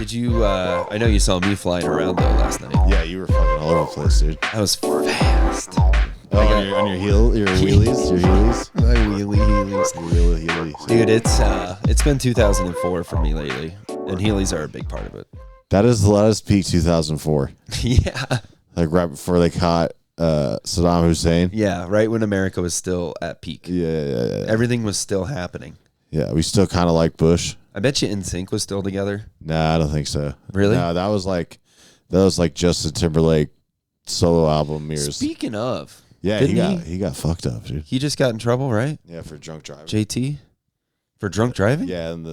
Did you? I know you saw me flying around though last night. Yeah, you were fucking all over the place, dude. I was fast. On your heel, your wheelies, My heelys. Heelies. Dude, it's been 2004 for me lately, and heelys are a big part of it. That is the last peak 2004. Yeah. Like right before they caught Saddam Hussein. Yeah, right when America was still at peak. Yeah. Everything was still happening. Yeah, we still kind of like Bush. I bet you NSYNC was still together. Nah, I don't think so. Really? No, that was like Justin Timberlake solo album years. Speaking of, yeah, he got fucked up, dude. He just got in trouble, right? Yeah, for drunk driving. JT? For drunk driving? Yeah, and the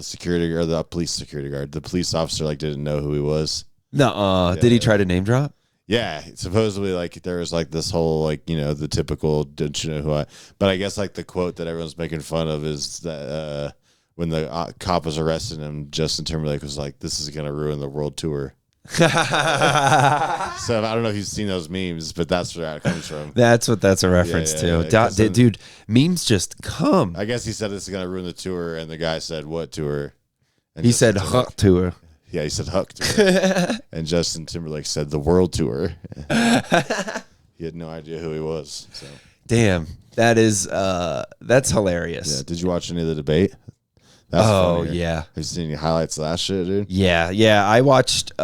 police security guard, the police officer didn't know who he was. No, did he try to name drop? Yeah, supposedly there was this whole the typical don't you know who I. But I guess the quote that everyone's making fun of is that when the cop was arresting him, Justin Timberlake was like, "This is gonna ruin the world tour." So I don't know if you've seen those memes, but that's where that comes from. That's what that's a reference to. Dude, memes just come. I guess he said this is gonna ruin the tour, and the guy said, "What tour?" And he said, "Huck tour." Yeah, he said Huck tour. And Justin Timberlake said the world tour. He had no idea who he was. So. Damn, that's hilarious. Yeah, did you watch any of the debate? That's funny. Yeah. Have you seen any highlights of that shit, dude? Yeah. I watched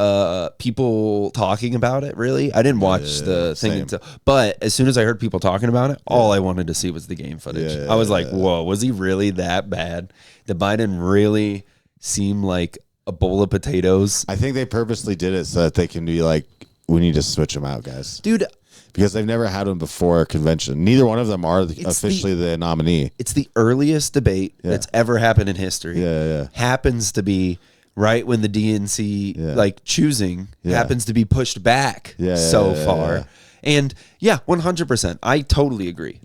people talking about it, really. I didn't watch the thing until, but as soon as I heard people talking about it, all I wanted to see was the game footage. I was like, whoa, was he really that bad? Did Biden really seem like a bowl of potatoes? I think they purposely did it so that they can be like, we need to switch them out, guys. Dude. Because they've never had them before a convention. Neither one of them are officially the nominee. It's the earliest debate that's ever happened in history. Yeah. Happens to be right when the DNC choosing happens to be pushed back far. And 100%. I totally agree.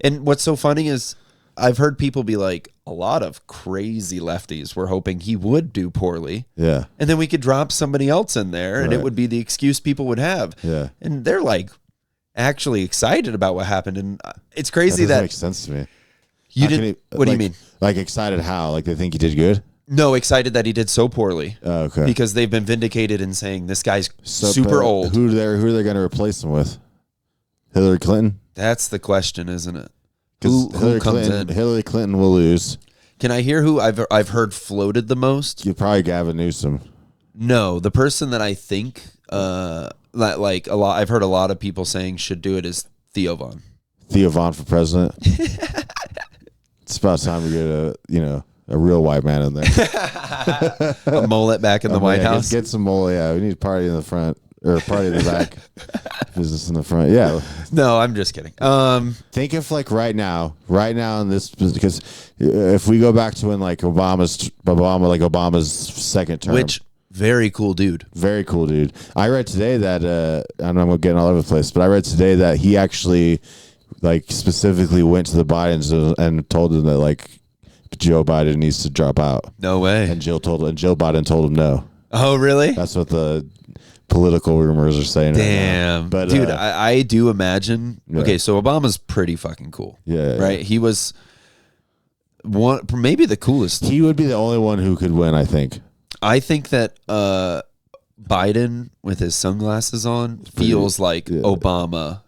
And what's so funny is I've heard people be like, a lot of crazy lefties were hoping he would do poorly. Yeah. And then we could drop somebody else in there and it would be the excuse people would have. Yeah. And they're like actually excited about what happened. And it's crazy that makes sense to me. You didn't. What do you mean? Like excited how? Like they think he did good? No, excited that he did so poorly. Oh, okay. Because they've been vindicated in saying this guy's super old. Who are they going to replace him with? Hillary Clinton? That's the question, isn't it? Who comes in? Hillary Clinton will lose. Can I hear who I've heard floated the most? You probably Gavin Newsom. No, the person that I think like a lot, I've heard a lot of people saying should do it is Theo Von. Theo Von for president. It's about time we get a real white man in there. A mullet back in the White House. Get some mullet. Yeah, we need a party in the front or party in the back. Business in the front. Yeah. No, I'm just kidding. Think if right now in this, because if we go back to when Obama's second term, which very cool dude. Very cool dude. I read today that I know I'm getting all over the place, but I read today that he actually specifically went to the Bidens and told them that Joe Biden needs to drop out. No way. And Joe Biden told him no. Oh, really? That's what the political rumors are saying. Damn. Right now. But dude, I do imagine. Yeah. Okay, so Obama's pretty fucking cool. Yeah. Right? He was maybe the coolest. He would be the only one who could win, I think. I think that Biden with his sunglasses on feels like Obama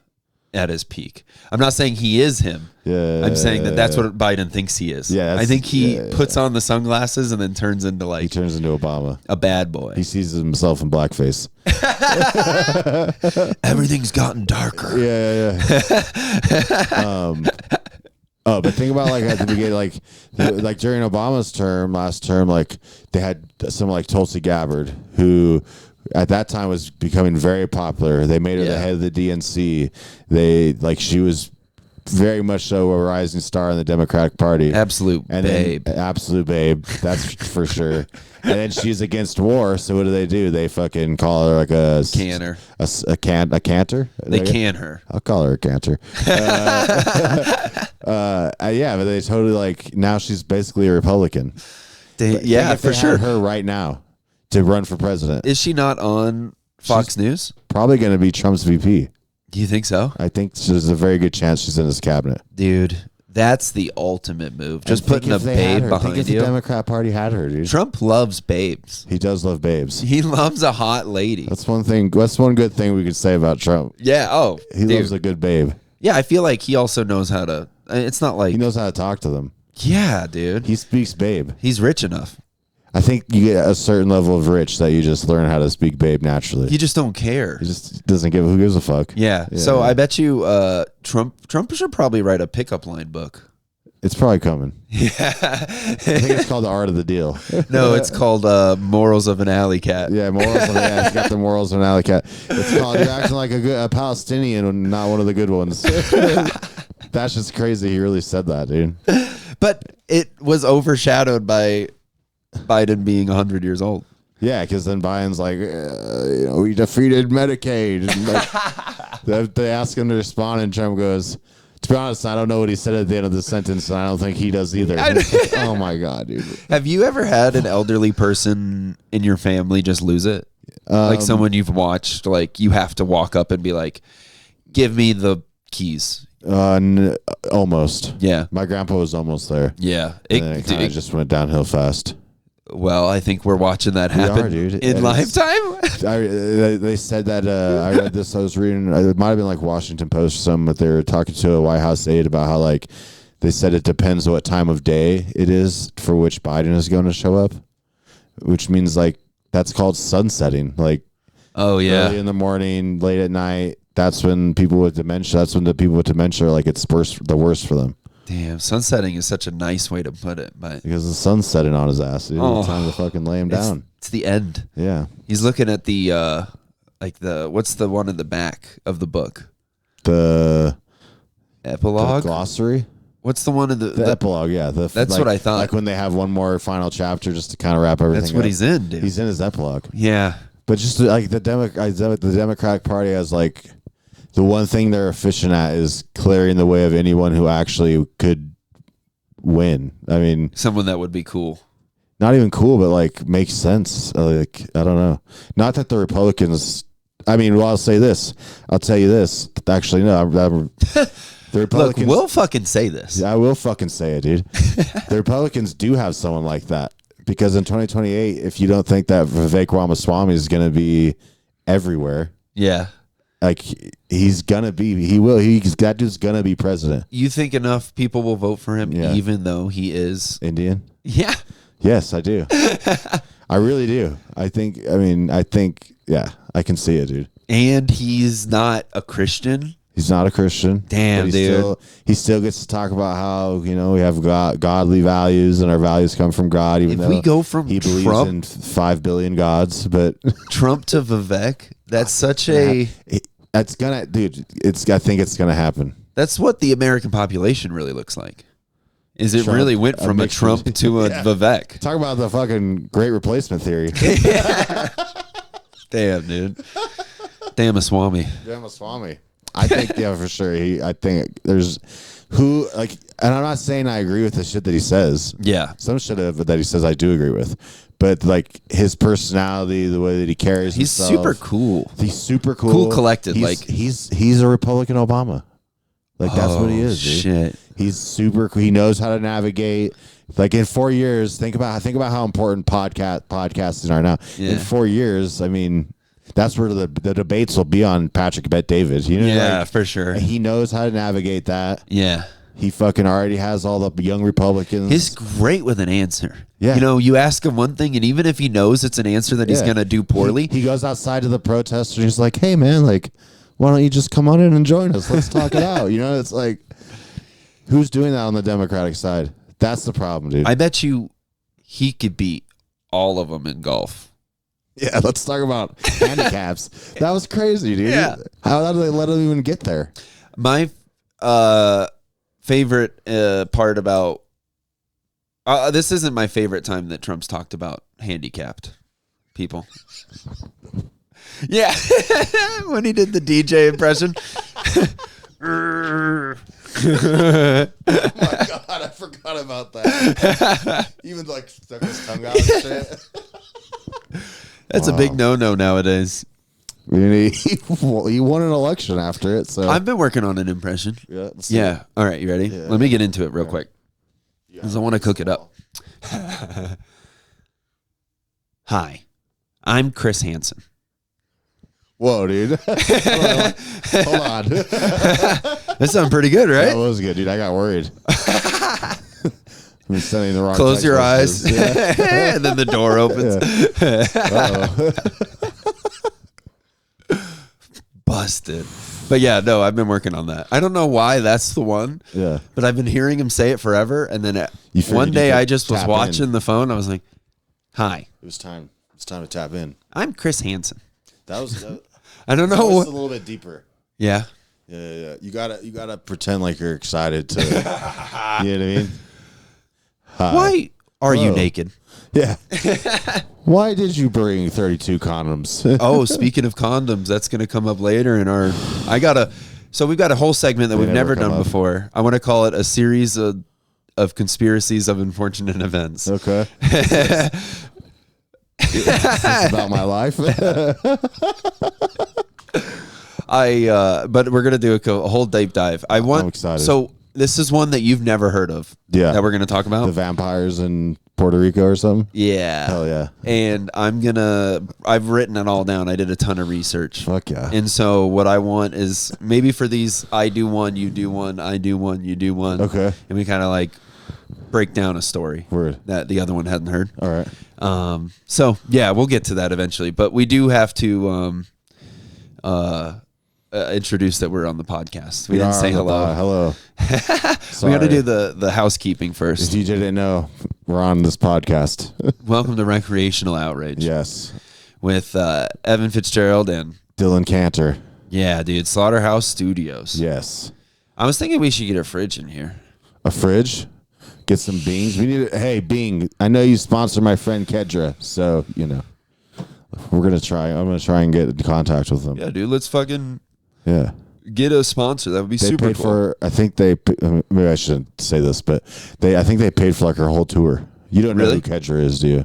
at his peak. I'm not saying he is him. Yeah. I'm saying that's what Biden thinks he is. Yeah. I think he puts on the sunglasses and then turns into he turns into Obama. A bad boy. He sees himself in blackface. Everything's gotten darker. Yeah. But think about at the beginning, during Obama's last term, they had some Tulsi Gabbard who at that time was becoming very popular. They made her the head of the DNC. She was very much so a rising star in the Democratic Party. Absolute babe. That's for sure. And then she's against war. So what do? They fucking call her a canner. A canter? They can her. I'll call her a canter. But they totally now she's basically a Republican. For sure. Her right now to run for president. Is she not on Fox News? Probably going to be Trump's VP. Do you think so? I think there's a very good chance she's in his cabinet. Dude, That's the ultimate move. Just putting a babe behind you. The Democrat Party had her, dude. Trump loves babes. He does love babes. He loves a hot lady. That's one thing. That's one good thing we could say about Trump. Yeah. Oh, he loves a good babe. Yeah, I feel like he also knows how to. It's not like he knows how to talk to them. Yeah, dude. He speaks babe. He's rich enough. I think you get a certain level of rich that you just learn how to speak babe naturally. You just don't care. He just doesn't give. Who gives a fuck? Yeah. So I bet you Trump should probably write a pickup line book. It's probably coming. Yeah. I think it's called The Art of the Deal. No, it's called Morals of an Alley Cat. Yeah, he's got the Morals of an Alley Cat. It's called You're Acting Like a Palestinian and not one of the good ones. That's just crazy. He really said that, dude. But it was overshadowed by Biden being 100 years old. Yeah, because then Biden's like, we defeated Medicaid. And like, they ask him to respond, and Trump goes, to be honest, I don't know what he said at the end of the sentence, and I don't think he does either. Oh, my God, dude. Have you ever had an elderly person in your family just lose it? Like someone you've watched, like you have to walk up and be like, give me the keys. Almost. Yeah. My grandpa was almost there. Yeah. It kind of just went downhill fast. Well, I think we're watching that happen in lifetime. They said that I read this. I was reading. It might have been like Washington Post or something, but they were talking to a White House aide about how like they said it depends what time of day it is for which Biden is going to show up, which means like that's called sunsetting. Like, early in the morning, late at night. That's when people with dementia. That's when the people with dementia are like it's the worst for them. Damn, sunsetting is such a nice way to put it, but because the sun's setting on his ass, dude. It's time to fucking lay him down. It's the end. Yeah, he's looking at the what's the one in the back of the book? The epilogue, the glossary. What's the one in the epilogue? Yeah, that's what I thought. Like when they have one more final chapter just to kind of wrap everything. That's what he's in, dude. He's in his epilogue. Yeah, but just like the Democratic Party has like. The one thing they're efficient at is clearing the way of anyone who actually could win. I mean, someone that would be cool. Not even cool, but like makes sense. Like, I don't know. Not that the Republicans. I mean, well, I'll say this. I'll tell you this. Actually, no. The Republicans. Look, we'll fucking say this. Yeah, I will fucking say it, dude. The Republicans do have someone like that because in 2028, if you don't think that Vivek Ramaswamy is going to be everywhere, yeah. Like that dude's gonna be president. You think enough people will vote for him, even though he is Indian? Yeah. Yes, I do. I really do. I think. Yeah, I can see it, dude. And he's not a Christian. He's not a Christian. Damn, dude. He still gets to talk about how we have godly values and our values come from God. Even though we go from he believes in 5 billion gods, but Trump to Vivek, that's such a. That's gonna, dude. I think it's gonna happen. That's what the American population really looks like. Is it Trump, really went from a Trump to a Vivek? Talk about the fucking great replacement theory. Damn, dude. Damn a Swami. I think, for sure. I think there's and I'm not saying I agree with the shit that he says. Yeah. Some shit that he says I do agree with. But like his personality, the way that he carries himself. He's super cool. He's super cool. Cool collected. He's a Republican Obama. Like that's what he is, dude. Shit. He's super cool. He knows how to navigate. Like in 4 years, think about how important podcasting are now. Yeah. In 4 years, I mean, that's where the debates will be on Patrick Bet David. Yeah, for sure. He knows how to navigate that. Yeah. He fucking already has all the young Republicans. He's great with an answer. Yeah. You ask him one thing, and even if he knows it's an answer that he's going to do poorly. He goes outside to the protesters, and he's like, hey, man, like, why don't you just come on in and join us? Let's talk it out. It's like, who's doing that on the Democratic side? That's the problem, dude. I bet you he could beat all of them in golf. Yeah, let's talk about handicaps. That was crazy, dude. Yeah. How did they let him even get there? My favorite part about this isn't my favorite time that Trump's talked about handicapped people. Yeah, when he did the DJ impression. Oh my God, I forgot about that. Even like stuck his tongue out and shit. That's a big no-no nowadays. He won an election after it. So I've been working on an impression. Yeah. All right, you ready? Yeah. Let me get into it real quick because I want to cook it up. Hi, I'm Chris Hansen. Whoa, dude. Hold on. That sounded pretty good, right? That was good, dude. I got worried. I'm sending the wrong. Close your eyes. Yeah. And then the door opens. Busted. But yeah, no, I've been working on that. I don't know why that's the one. Yeah. But I've been hearing him say it forever. And then one day I just was watching the phone. I was like, hi. It was time. It's time to tap in. I'm Chris Hansen. That was I don't know. A little bit deeper. Yeah. Yeah. You gotta pretend like you're excited to. You know what I mean? Hi. Why are you naked? Yeah. Why did you bring 32 condoms? Oh, speaking of condoms, that's gonna come up later in our. So we've got a whole segment that we've never done before. I want to call it a series of conspiracies of unfortunate events. Okay. Is this about my life? But we're gonna do a whole deep dive. I'm excited. So this is one that you've never heard of. Yeah. That we're gonna talk about. The vampires in Puerto Rico or something? Yeah. Hell yeah. And I've written it all down. I did a ton of research. Fuck yeah. And so what I want is maybe for these, I do one, you do one, I do one, you do one. Okay. And we kind of like break down a story Word. that the other one hadn't heard. All right. So yeah, we'll get to that eventually, but we do have to introduce that we're on the podcast. We didn't say hello. Hello. We got to do the housekeeping first. If DJ didn't know, we're on this podcast. Welcome to Recreational Outrage. Yes. With Evan Fitzgerald and Dylan Kantor. Yeah, dude. Slaughterhouse Studios. Yes. I was thinking we should get a fridge in here. A fridge? Get some beans. We need. Hey, Bing. I know you sponsor my friend Kedra, so we're gonna try. I'm gonna try and get in contact with them. Yeah, dude. Let's fucking get a sponsor. That would be super paid cool. For. I think they. Maybe I shouldn't say this, but I think they paid for like her whole tour. You don't know who Kedra is, do you?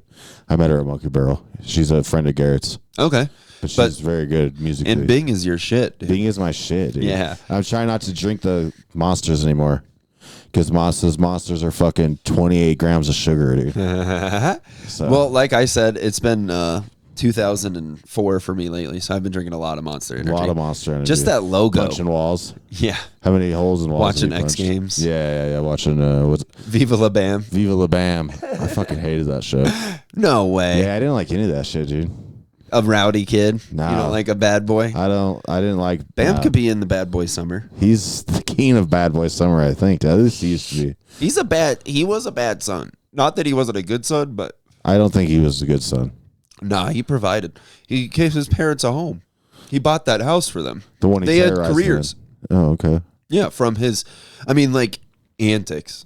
I met her at Monkey Barrel. She's a friend of Garrett's. Okay. But she's very good musically. And Bing is your shit, dude. Bing is my shit, dude. Yeah. I'm trying not to drink the Monsters anymore. Because Monsters are fucking 28 grams of sugar, dude. So. Well, like I said, it's been 2004 for me lately, so I've been drinking a lot of Monster Energy. A lot of Monster Energy. Just that logo. Punching walls. Yeah. How many holes in walls? Watching X Games. Yeah. Watching Viva La Bam. Viva La Bam. I fucking hated that show. No way. Yeah, I didn't like any of that shit, dude. A rowdy kid. No. You don't like a bad boy? I didn't like Bam could be in the Bad Boy Summer. He's the king of Bad Boy Summer, I think. At least he used to be. He was a bad son. Not that he wasn't a good son, but I don't think he was a good son. Nah, he provided. He gave his parents a home. He bought that house for them. The one they had careers. Oh, okay. Yeah, from his antics.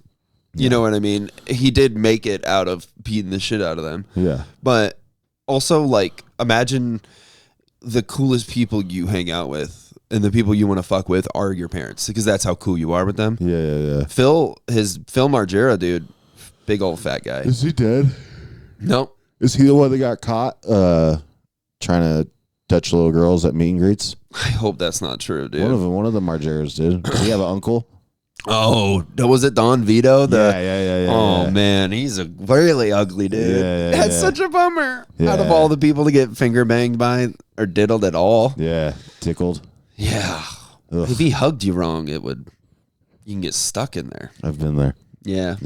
You know what I mean? He did make it out of beating the shit out of them. Yeah. But also, like, imagine the coolest people you hang out with and the people you want to fuck with are your parents because that's how cool you are with them. Yeah. Phil Margera, dude, big old fat guy. Is he dead? No. Is he the one that got caught trying to touch little girls at meet and greets? I hope that's not true, dude. One of the Margeras did. Did he have an uncle? Oh, was it Don Vito? Yeah. Oh, man, he's a really ugly dude. Yeah, That's such a bummer. Yeah. Out of all the people to get finger banged by or diddled at all. Yeah, tickled. Yeah. Ugh. If he hugged you wrong, you can get stuck in there. I've been there. Yeah.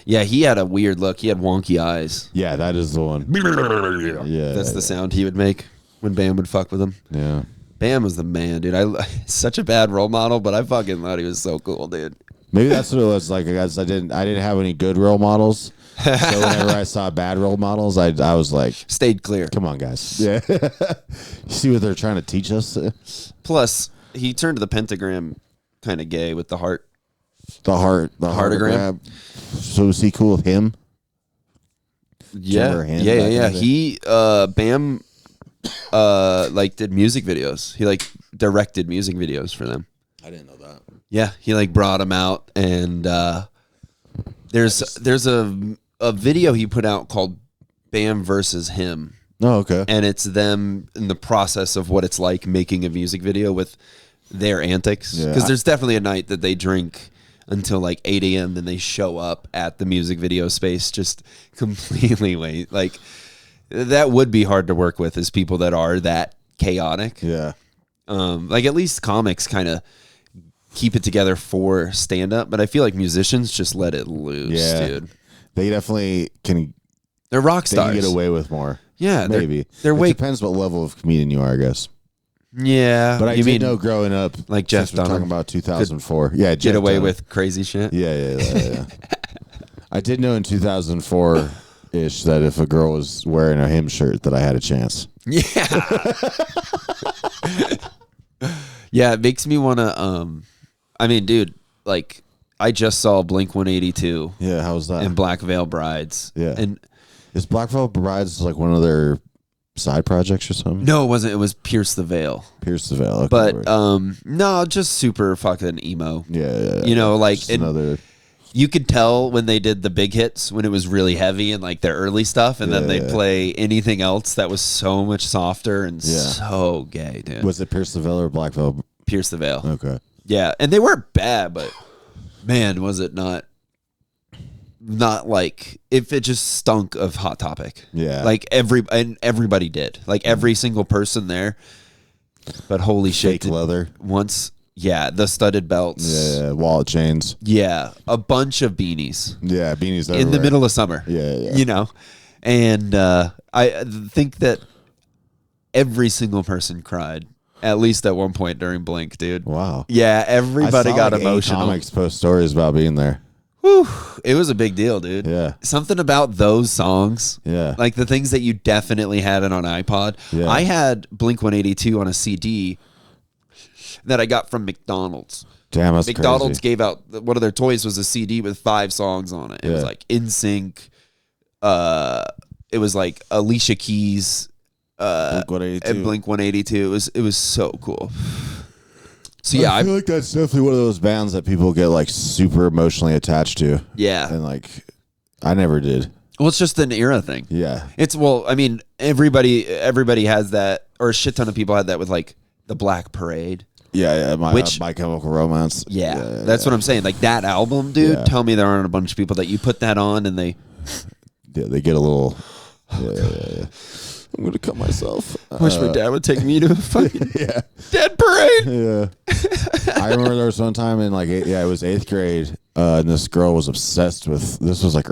Yeah, he had a weird look. He had wonky eyes. Yeah, that is the one. Yeah. That's the sound he would make when Bam would fuck with him. Yeah. Bam was the man, dude. Such a bad role model, but I fucking thought he was so cool, dude. Maybe that's what it was like. I guess I didn't have any good role models. So whenever I saw bad role models, I was like, stayed clear. Come on, guys. Yeah. You see what they're trying to teach us? Plus, he turned to the pentagram kind of gay with the heart. The heartogram. So is he cool with him? Yeah. He Bam did music videos. He directed music videos for them. I didn't know that. Yeah, he brought him out, and there's a video he put out called Bam versus Him, Oh, okay. And it's them in the process of what it's like making a music video with their antics. Because there's definitely a night that they drink until like 8 a.m. Then they show up at the music video space just completely late. Like, that would be hard to work with, is people that are that chaotic. Yeah. Like, at least comics kind of keep it together for stand-up, but I feel like musicians just let it loose, dude. They definitely can. They're rock stars. They can get away with more. Yeah, maybe. They're it depends what level of comedian you are, I guess. Yeah, but I did know growing up, like Jeff Dunham, talking about 2004. Yeah, get away with crazy shit. Yeah. I did know in 2004 ish that if a girl was wearing a him shirt, that I had a chance. Yeah. Yeah, it makes me want to. I mean, dude, like, I just saw Blink-182. Yeah, how was that? And Black Veil Brides. Yeah, and is Black Veil Brides like one of their side projects or something? No, it wasn't. It was Pierce the Veil. Pierce the Veil. Okay, but no, just super fucking emo. Yeah. You know, like another. You could tell when they did the big hits, when it was really heavy and like their early stuff, and then they'd play anything else that was so much softer and so gay, dude. Was it Pierce the Veil or Black Veil? Pierce the Veil. Okay. Yeah, and they weren't bad, but man, was it not like, if it just stunk of Hot Topic. Yeah. Like everybody did. Like every single person there. But holy shit. Fake leather. The studded belts. Yeah, wallet chains. Yeah, a bunch of beanies. Yeah, beanies everywhere. In the middle of summer. Yeah. You know? And I think that every single person cried. At least at one point during Blink, dude. Wow. Yeah, everybody got emotional. Comics post stories about being there. Whew, it was a big deal, dude. Yeah. Something about those songs. Yeah. Like the things that you definitely had it on iPod. Yeah. I had Blink-182 on a CD that I got from McDonald's. Damn, that's McDonald's crazy. gave out, one of their toys was a CD with 5 songs on it. It was like NSYNC. It was like Alicia Keys. And Blink-182. It was so cool. So yeah, I feel like that's definitely one of those bands that people get like super emotionally attached to. Yeah. And like, I never did. Well, it's just an era thing. Yeah. I mean, everybody has that, or a shit ton of people had that with like the Black Parade. Yeah. My Chemical Romance. Yeah. That's what I'm saying. Like that album, dude. Yeah. Tell me there aren't a bunch of people that you put that on and they. Yeah, they get a little. Yeah. I'm gonna cut myself. I wish my dad would take me to a fucking dead parade. Yeah. I remember there was one time in like it was 8th grade, and this girl was obsessed with. This was like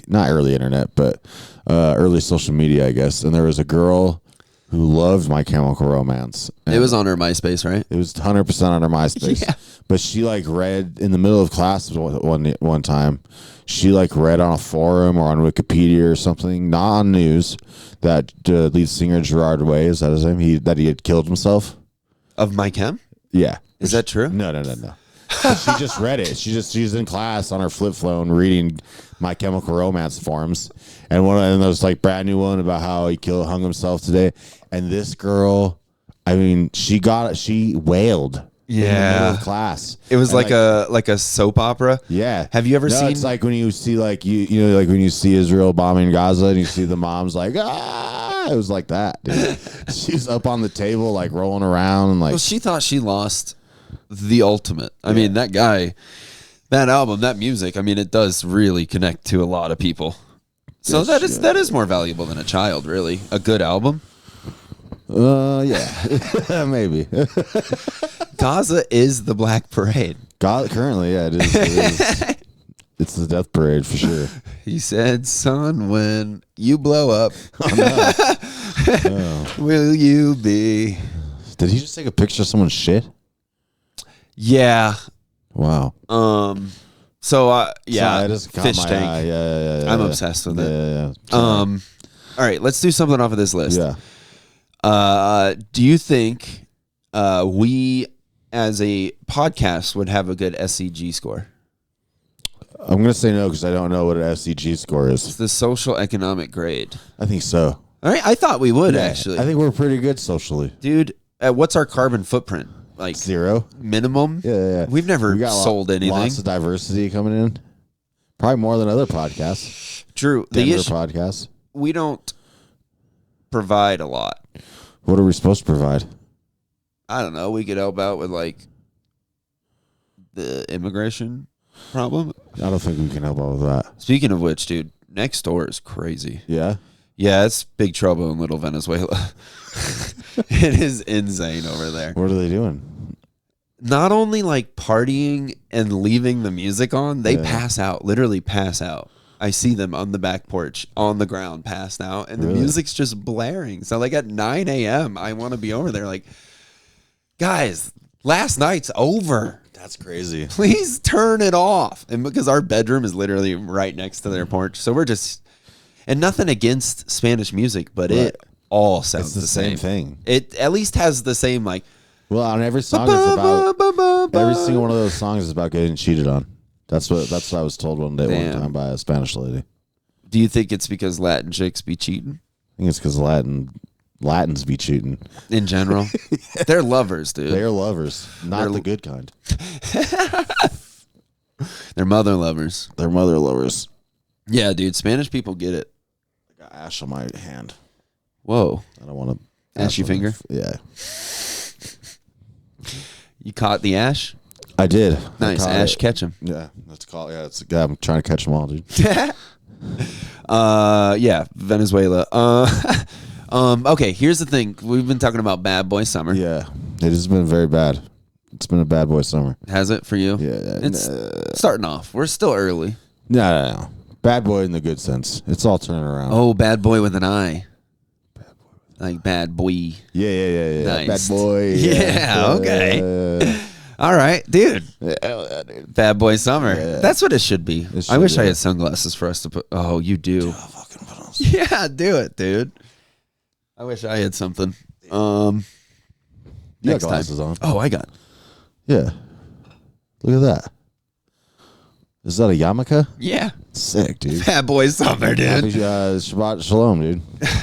not early internet, but early social media, I guess. And there was a girl who loved My Chemical Romance. It was on her MySpace, right? It was 100% on her MySpace. Yeah. But she like read in the middle of class one time. She like read on a forum or on Wikipedia or something, not on news, that lead singer Gerard Way, is that his name? That he had killed himself. Of My Chem? Yeah. Is that true? No. She just read it. She's in class on her flip phone reading My Chemical Romance forums, and there was like brand new one about how he hung himself today. And this girl, I mean, she wailed. In the middle of class. It was like a soap opera. Yeah. Have you ever seen? It's like when you see like you know like when you see Israel bombing Gaza and you see the moms like it was like that, dude. She's up on the table like rolling around and like. Well, she thought she lost the ultimate. I mean, that guy, that album, that music. I mean, it does really connect to a lot of people. So that is more valuable than a child, really. A good album. Yeah, maybe. Gaza is the Black Parade. Currently, yeah, it is. It's the death parade for sure. He said, "Son, when you blow up, will you be?" Did he just take a picture of someone's shit? Yeah. Wow. So that just caught fish my tank. eye. Yeah. I'm obsessed with it. Yeah. All right, let's do something off of this list. Yeah. Do you think we as a podcast would have a good SCG score? I'm going to say no because I don't know what an SCG score is. It's the social economic grade. I think so. All right, I thought we would actually. I think we're pretty good socially. Dude, what's our carbon footprint? Like 0? Minimum? Yeah. We've never sold anything. Lots of diversity coming in. Probably more than other podcasts. True. Denver podcasts. We don't provide a lot. What are we supposed to provide? I don't know. We could help out with like the immigration problem. I don't think we can help out with that. Speaking of which, dude, next door is crazy. Yeah? Yeah, it's big trouble in little Venezuela. It is insane over there. What are they doing? Not only like partying and leaving the music on, they pass out, literally pass out. I see them on the back porch, on the ground, passed out, and the music's just blaring. So like at 9 a.m., I want to be over there like, guys, last night's over. That's crazy. Please turn it off. And because our bedroom is literally right next to their porch. So we're just, and nothing against Spanish music, but it all sounds the same thing. It at least has the same like. Well, on every song is about, every single one of those songs is about getting cheated on. That's what I was told one time by a Spanish lady. Do you think it's because Latin chicks be cheating? I think it's because Latins be cheating. In general? They're lovers, dude. They're lovers. Not the good kind. They're mother lovers. They're mother lovers. Yeah, dude. Spanish people get it. I got ash on my hand. Whoa. I don't want to. Ashy finger? Yeah. You caught the ash? I did. Nice. Ash, catch him. Yeah. That's called. Yeah. I'm trying to catch them all, dude. Yeah. Venezuela. Okay. Here's the thing. We've been talking about Bad Boy Summer. Yeah. It has been very bad. It's been a bad boy summer. Has it for you? Yeah. It's starting off. We're still early. No. Bad boy in the good sense. It's all turning around. Oh, bad boy with an I. Like bad boy. Yeah. Nice. Bad boy. Yeah, okay. All right, dude. Bad boy summer. Yeah. That's what it should be. I wish I had sunglasses for us to put. Oh, you do. Yeah, do it, dude. I wish I had something. You next got glasses time. on. Oh, I got. Yeah. Look at that. Is that a yarmulke? Yeah. Sick, dude. Bad boy summer, dude. Happy, Shabbat Shalom, dude.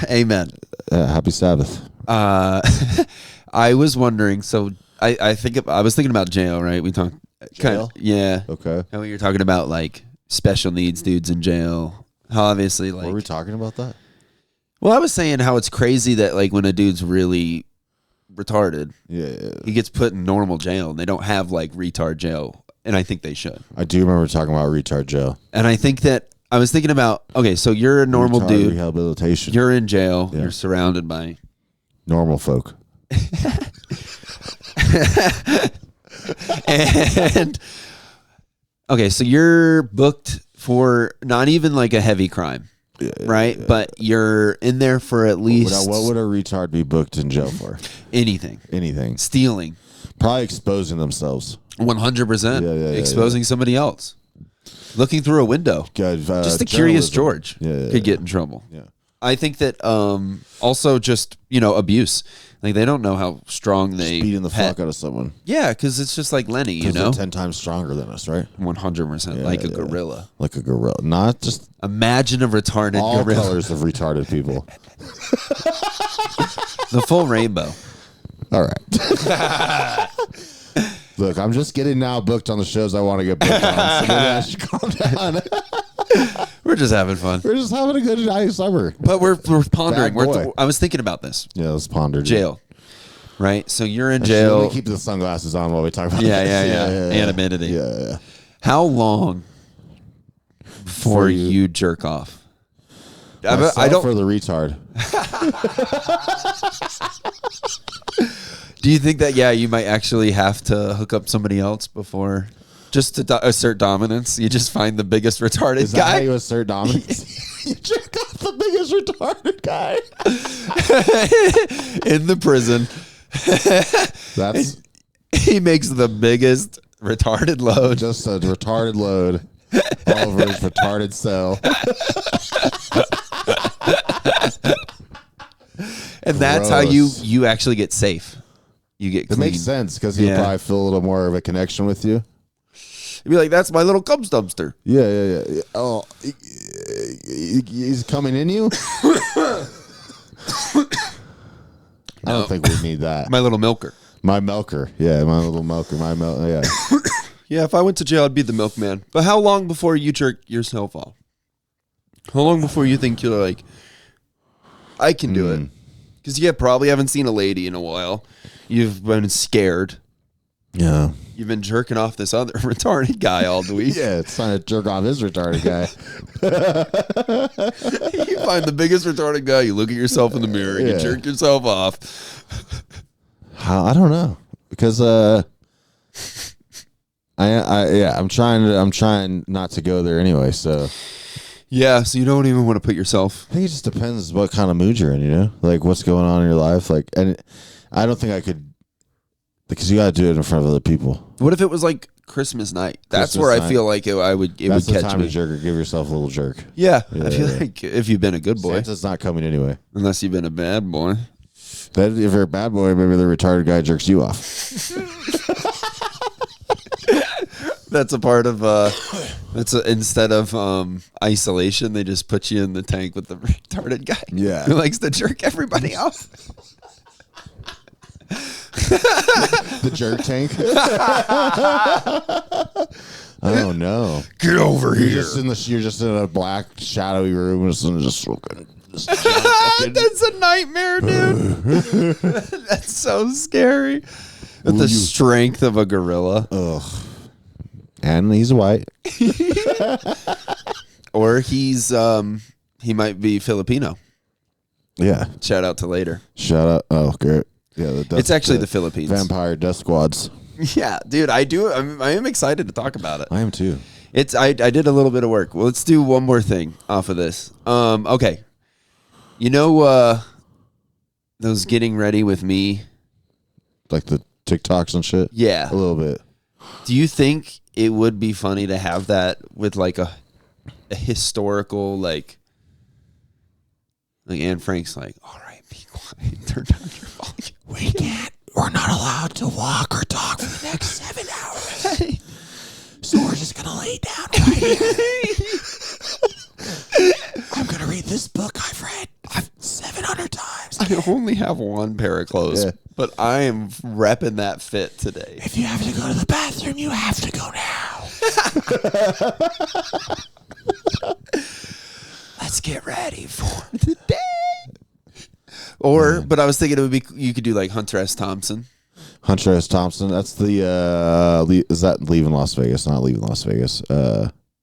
Amen. Happy Sabbath. I was wondering, so I was thinking about jail, right? We talked jail? Yeah. Okay. And we were talking about like special needs dudes in jail. How obviously like were we talking about that? Well, I was saying how it's crazy that like when a dude's really retarded, he gets put in normal jail and they don't have like retard jail. And I think they should. I do remember talking about retard jail. And I think that I was thinking about, okay, so you're a normal dude. Rehabilitation. You're in jail. Yeah. You're surrounded by normal folk. And okay, so you're booked for not even like a heavy crime, right? Yeah. But you're in there for at least. What would a retard be booked in jail for? Anything. Stealing. Probably exposing themselves. 100%. Exposing somebody else. Looking through a window. Just a curious George could get in trouble. Yeah. I think that also just, abuse. Like they don't know how strong they beating the fuck out of someone. Yeah, because it's just like Lenny, they're 10 times stronger than us, right? 100%, like a gorilla. Like a gorilla, not just. Imagine a retarded all gorilla. All colors of retarded people. The full rainbow. All right. Look, I'm just getting now booked on the shows I want to get booked on. So maybe I should calm down. We're just having fun. We're just having a good nice summer. But we're pondering. I was thinking about this. Yeah, let's ponder. Jail. Right? So you're in jail. Let me keep the sunglasses on while we talk about this. Yeah. Anonymity. Yeah. How long before you jerk off? I don't for the retard. Do you think that, you might actually have to hook up somebody else before, just to assert dominance? You just find the biggest retarded Is that guy? How you assert dominance? You jerk off the biggest retarded guy. In the prison. He makes the biggest retarded load. Just a retarded load all over his retarded cell. And that's how you actually get safe. You get clean. It makes sense because he'll probably feel a little more of a connection with you. You'd be like, that's my little cubs dumpster. Yeah. Oh, he's coming in you? I don't think we need that. My little milker. My milker. Yeah, my little milker. Yeah. Yeah, if I went to jail, I'd be the milkman. But how long before you jerk yourself off? How long before you think you're like, I can do it? Because you probably haven't seen a lady in a while. You've been scared. Yeah. You've been jerking off this other retarded guy all the week. Yeah, it's trying to jerk off his retarded guy. You find the biggest retarded guy, you look at yourself in the mirror, and you jerk yourself off. I don't know. Because I'm trying not to go there anyway, so yeah, so you don't even want to put yourself. I think it just depends what kind of mood you're in, you know? Like what's going on in your life. Like, and I don't think I could, because you got to do it in front of other people. What if it was like Christmas night? That's where I feel like it would catch me. That's the time to jerk or give yourself a little jerk. Yeah, I feel like if you've been a good boy. Santa's not coming anyway. Unless you've been a bad boy. That if you're a bad boy, maybe the retarded guy jerks you off. That's a part of instead of isolation, they just put you in the tank with the retarded guy. Yeah, who likes to jerk everybody off. The jerk tank. Oh no! Get over here! You're just in a black shadowy room and just fucking. That's a nightmare, dude. That's so scary. With the strength of a gorilla. Ugh. And he's white. Or he might be Filipino. Yeah. Shout out to later. Shout out. Oh, great. Yeah, it's actually the Philippines. Vampire death squads. Yeah, dude, I am excited to talk about it. I am too. I did a little bit of work. Well, let's do one more thing off of this. Okay. You know those getting ready with me? Like the TikToks and shit? Yeah. A little bit. Do you think it would be funny to have that with like a historical, like Anne Frank's like, all right, be quiet, turn down your volume. We're not allowed to walk or talk for the next 7 hours. So we're just going to lay down right here. I'm going to read this book I've read 700 times. I only have one pair of clothes, but I am repping that fit today. If you have to go to the bathroom, you have to go now. Let's get ready for the day. Or, but I was thinking it would be, you could do like Hunter S. Thompson. Hunter S. Thompson. That's the, is that Leaving Las Vegas? Not Leaving Las Vegas.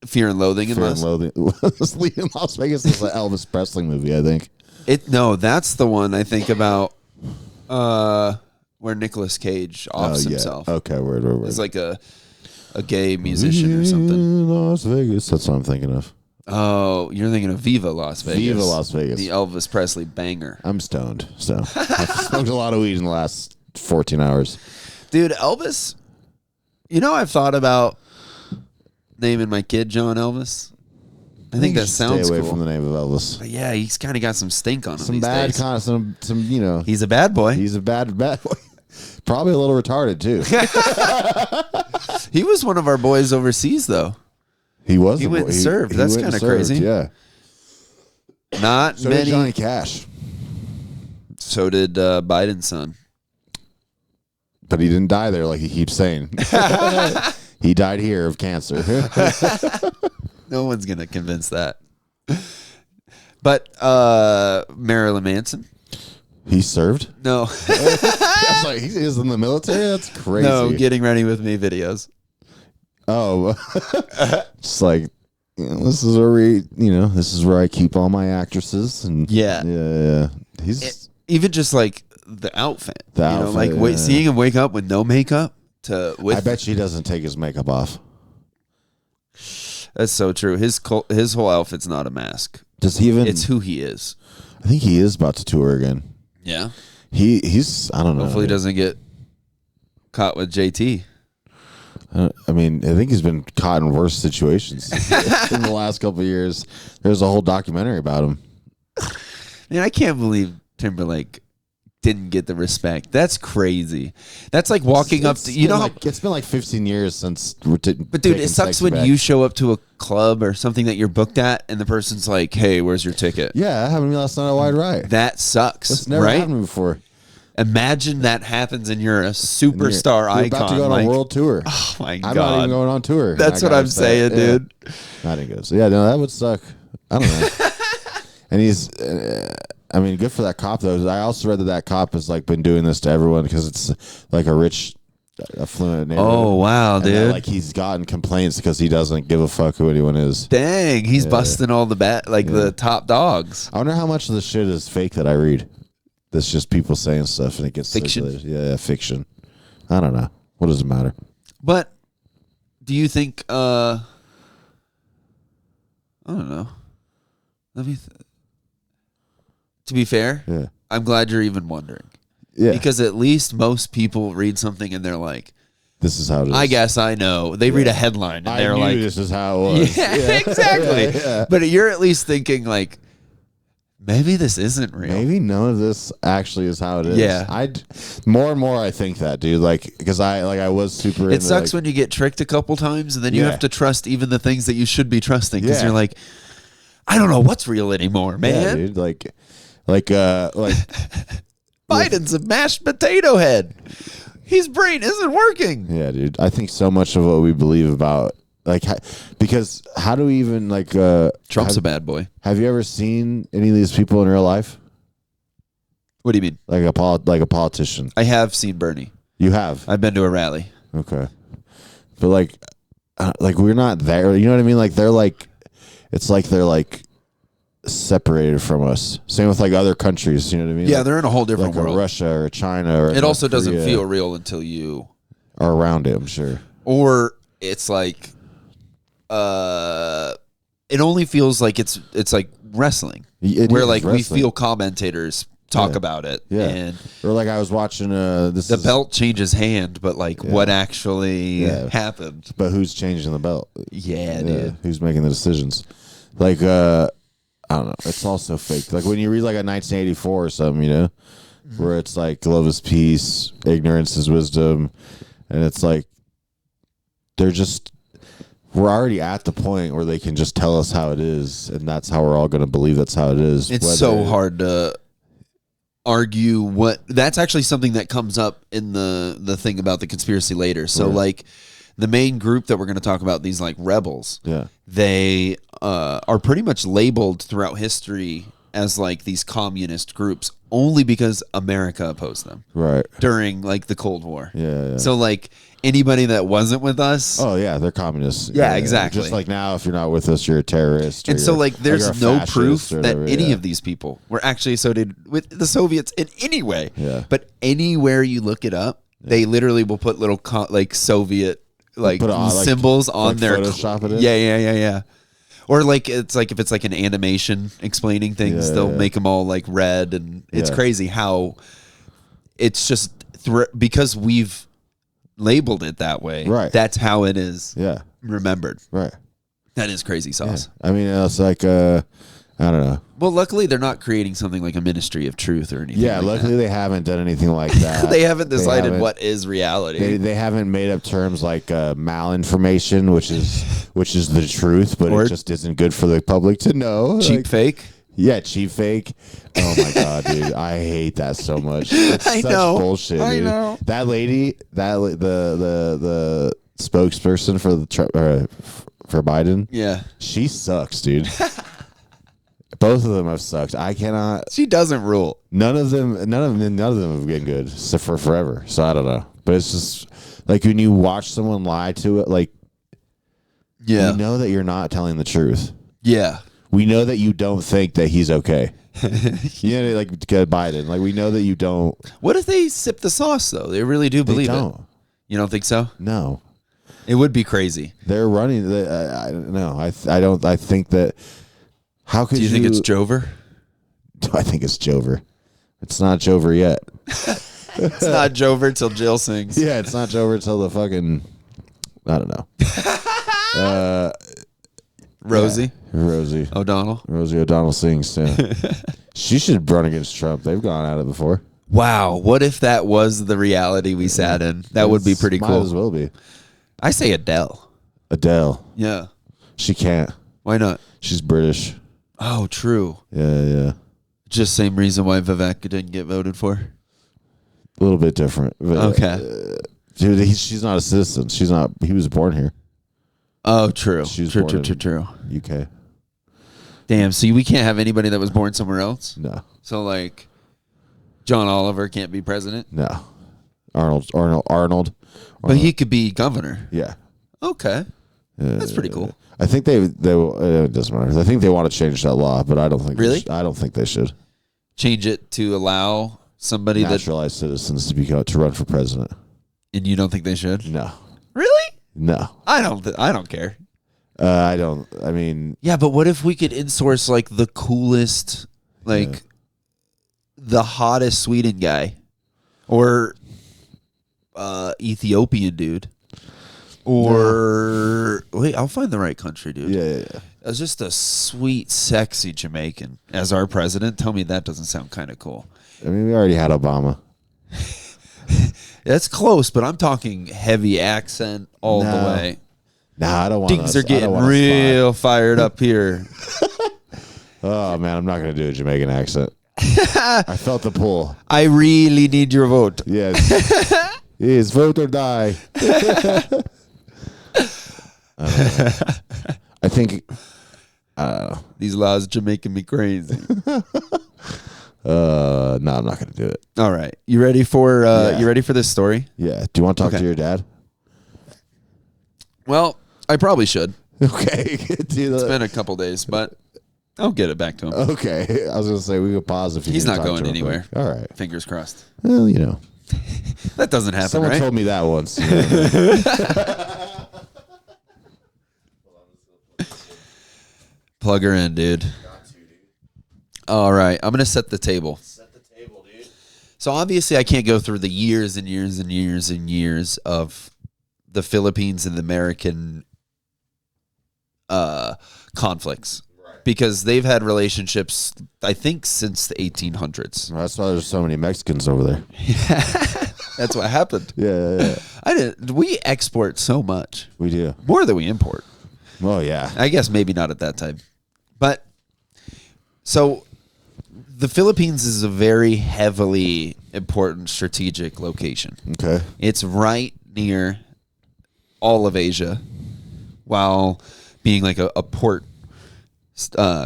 Fear and Loathing in Las Vegas. Leaving Las Vegas is an Elvis Presley movie, I think. No, that's the one I think about where Nicolas Cage offs himself. Okay, word. It's like a gay musician or something. Las Vegas. That's what I'm thinking of. Oh, you're thinking of Viva Las Vegas. Viva Las Vegas. The Elvis Presley banger. I'm stoned, so I've smoked a lot of weed in the last 14 hours. Dude, Elvis, I've thought about naming my kid John Elvis. I think that sounds stay away cool. from the name of Elvis. But yeah, he's kind of got some stink on him. Some bad kind of some He's a bad boy. He's a bad boy. Probably a little retarded too. He was one of our boys overseas though. He was. He went and served. That's kind of crazy. Yeah. Not so many. Did Johnny Cash. So did Biden's son. But he didn't die there, like he keeps saying. He died here of cancer. No one's gonna convince that. But Marilyn Manson. He served? No. I was like, he is in the military? That's crazy. No, getting ready with me videos. Oh, just like, this is where this is where I keep all my actresses, and yeah. He's even just like the outfit. Seeing him wake up with no makeup I bet you he doesn't take his makeup off. That's so true. His whole outfit's not a mask. Does he even? It's who he is. I think he is about to tour again. Yeah. He's I don't know. Hopefully he doesn't get caught with JT. I think he's been caught in worse situations in the last couple of years. There's a whole documentary about him. Man, I can't believe Timberlake didn't get the respect. That's crazy. That's like walking up to, it's been like 15 years since but dude, it sucks when you show up to a club or something that you're booked at and the person's like, hey, where's your ticket? Yeah, that happened to me last night at Wide Right. That sucks. That's never happened to me before. Imagine that happens and you're a superstar icon. You're about to go on a world tour. Oh my God. I'm not even going on tour. That's what I'm saying, dude. I think it is. Yeah, no, that would suck. I don't know. And he's, I mean, good for that cop though. I also read that cop has like been doing this to everyone because it's like a rich, affluent neighborhood. Oh wow, and dude! that, like he's gotten complaints because he doesn't give a fuck who anyone is. Dang, he's busting all the the top dogs. I wonder how much of the shit is fake that I read. That's just people saying stuff and it gets fiction. Circulated. Yeah, fiction. I don't know. What does it matter? But do you think? I don't know. To be fair, I'm glad you're even wondering. Yeah. Because at least most people read something and they're like, this is how it is. I guess I know. They read a headline and they're like, this is how it was. Yeah, exactly. But you're at least thinking like, maybe this isn't real. Maybe none of this actually is how it is. Yeah. More and more I think that, dude. Like, because I was super. It sucks when you get tricked a couple times and then you have to trust even the things that you should be trusting because you're like, I don't know what's real anymore, man. Yeah, dude. Like. Biden's a mashed potato head. His brain isn't working. Yeah, dude. I think so much of what we believe about, like, because how do we even, like... Trump's a bad boy. Have you ever seen any of these people in real life? What do you mean? Like a politician. I have seen Bernie. You have? I've been to a rally. Okay. But, like we're not there. You know what I mean? Like, they're, like... It's like they're, like... separated from us. Same with like other countries, you know what I mean? Yeah, like, they're in a whole different like world. Russia or China or it also Korea doesn't feel real until you are around it, I'm sure. Or it's like it only feels like it's like wrestling. Where like wrestling. We feel commentators talk about it. Yeah. And or like I was watching the belt changes hand, but like what actually happened. But who's changing the belt? Yeah, dude. Who's making the decisions? Like I don't know. It's also fake. Like when you read like a 1984 or something, you know, where it's like love is peace, ignorance is wisdom, and it's like we're already at the point where they can just tell us how it is, and that's how we're all going to believe that's how it is. It's so hard to argue what. That's actually something that comes up in the thing about the conspiracy later. So like the main group that we're going to talk about, these like rebels, they are pretty much labeled throughout history as like these communist groups only because America opposed them during like the Cold War. So like anybody that wasn't with us, they're communists. Exactly. Just like now, if you're not with us, you're a terrorist. And so like there's no proof that any of these people were actually associated with the Soviets in any way. But anywhere you look it up, they literally will put little like Soviet like symbols on their Photoshop it in? Yeah. Or like it's like if it's like an animation explaining things, they'll make them all like red, and it's crazy how it's just because we've labeled it that way. Right. That's how it is. Remembered. Right. That is crazy sauce. I mean, it's like I don't know. Well, luckily they're not creating something like a Ministry of Truth or anything. Yeah, luckily they haven't done anything like that. They haven't decided what is reality. They haven't made up terms like malinformation, which is the truth, but it just isn't good for the public to know. Cheap fake. Yeah, cheap fake. Oh my god, dude, I hate that so much. It's I such know. bullshit. Dude. I know. That lady, the spokesperson for Biden. Yeah, she sucks, dude. Both of them have sucked. I cannot. She doesn't rule. None of them have been good except for forever. So I don't know. But it's just like when you watch someone lie to it, like, we know that you're not telling the truth. Yeah. We know that you don't think that he's okay. You know, like Biden. Like we know that you don't. What if they sip the sauce though? They really do believe it. You don't think so? No. It would be crazy. They're running. I don't know. I don't. I think that. How could you think it's Jover? I think it's Jover. It's not Jover yet. It's not Jover till Jill sings. Yeah, it's not Jover till the fucking. I don't know. Rosie. Yeah, Rosie O'Donnell. Rosie O'Donnell sings. Yeah. She should run against Trump. They've gone at it before. Wow. What if that was the reality we sat in? That would be pretty cool. Might as well be. I say Adele. Adele. Yeah. She can't. Why not? She's British. Oh, true. Yeah. Just same reason why Vivek didn't get voted for? A little bit different. But, okay. Dude, she's not a citizen. She's not. He was born here. Oh, true. She's true. UK. Damn. So we can't have anybody that was born somewhere else. No. So like, John Oliver can't be president. No. Arnold. But he could be governor. Yeah. Okay. That's pretty cool. I think they it doesn't matter. I think they want to change that law, but I don't think really. I don't think they should change it to allow somebody naturalized citizens to run for president. And you don't think they should? No. Really? No. I don't care. I don't. I mean. Yeah, but what if we could insource like the coolest, like the hottest Sweden guy, or Ethiopian dude? Or wait, I'll find the right country, dude. Yeah. As just a sweet, sexy Jamaican as our president. Tell me that doesn't sound kind of cool. I mean, we already had Obama. That's close, but I'm talking heavy accent all the way. Nah, I don't want. Things are getting real fired up here. Oh man, I'm not gonna do a Jamaican accent. I felt the pull. I really need your vote. Yes. Yes, vote or die. I think these laws are making me crazy. No, I'm not gonna do it. All right, you ready for this story? Yeah. Do you want to talk to your dad? Well, I probably should. Okay. It's been a couple days, but I'll get it back to him. Okay. I was gonna say we could pause if he's not going anywhere. All right. Fingers crossed. Well, you know. That doesn't happen. Someone right? told me that once. Plug her in, dude. All right, I'm gonna set the table. Set the table, dude. So obviously, I can't go through the years and years and years and years of the Philippines and the American conflicts, right? Because they've had relationships, I think, since the 1800s. Well, that's why there's so many Mexicans over there. That's what happened. Yeah. We export so much. We do more than we import. Oh yeah. I guess maybe not at that time, but so. The Philippines is a very heavily important strategic location. Okay. It's right near all of Asia while being like a port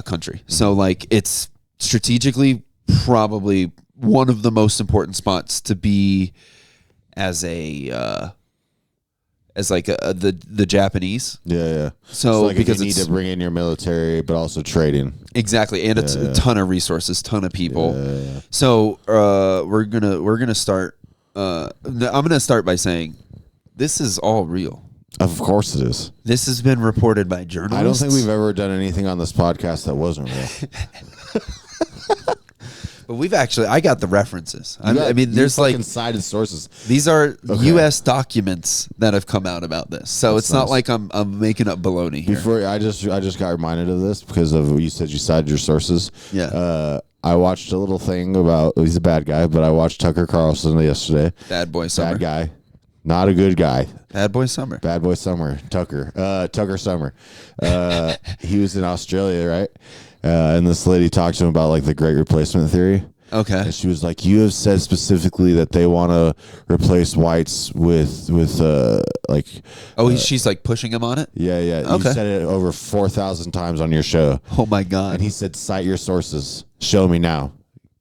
country. So like it's strategically probably one of the most important spots to be as the Japanese. Yeah. So like because you need to bring in your military, but also trading. Exactly, and it's a ton of resources, ton of people. Yeah. So we're gonna start. I'm gonna start by saying this is all real. Of course it is. This has been reported by journalists. I don't think we've ever done anything on this podcast that wasn't real. But I got the references. I mean, there's like cited sources. These are U.S. documents that have come out about this, so it's not like I'm making up baloney here. Before I just got reminded of this because of you said you cited your sources. Yeah. I watched a little thing about he's a bad guy, but I watched Tucker Carlson yesterday. Bad boy summer. Bad guy, not a good guy. Bad boy summer. Bad boy summer. Tucker Summer. He was in Australia, right? And this lady talked to him about like the Great Replacement theory. Okay. And she was like, "You have said specifically that they want to replace whites with like." Oh, she's like pushing him on it. Yeah. Okay. You said it over 4,000 times on your show. Oh my god! And he said, "Cite your sources. Show me now."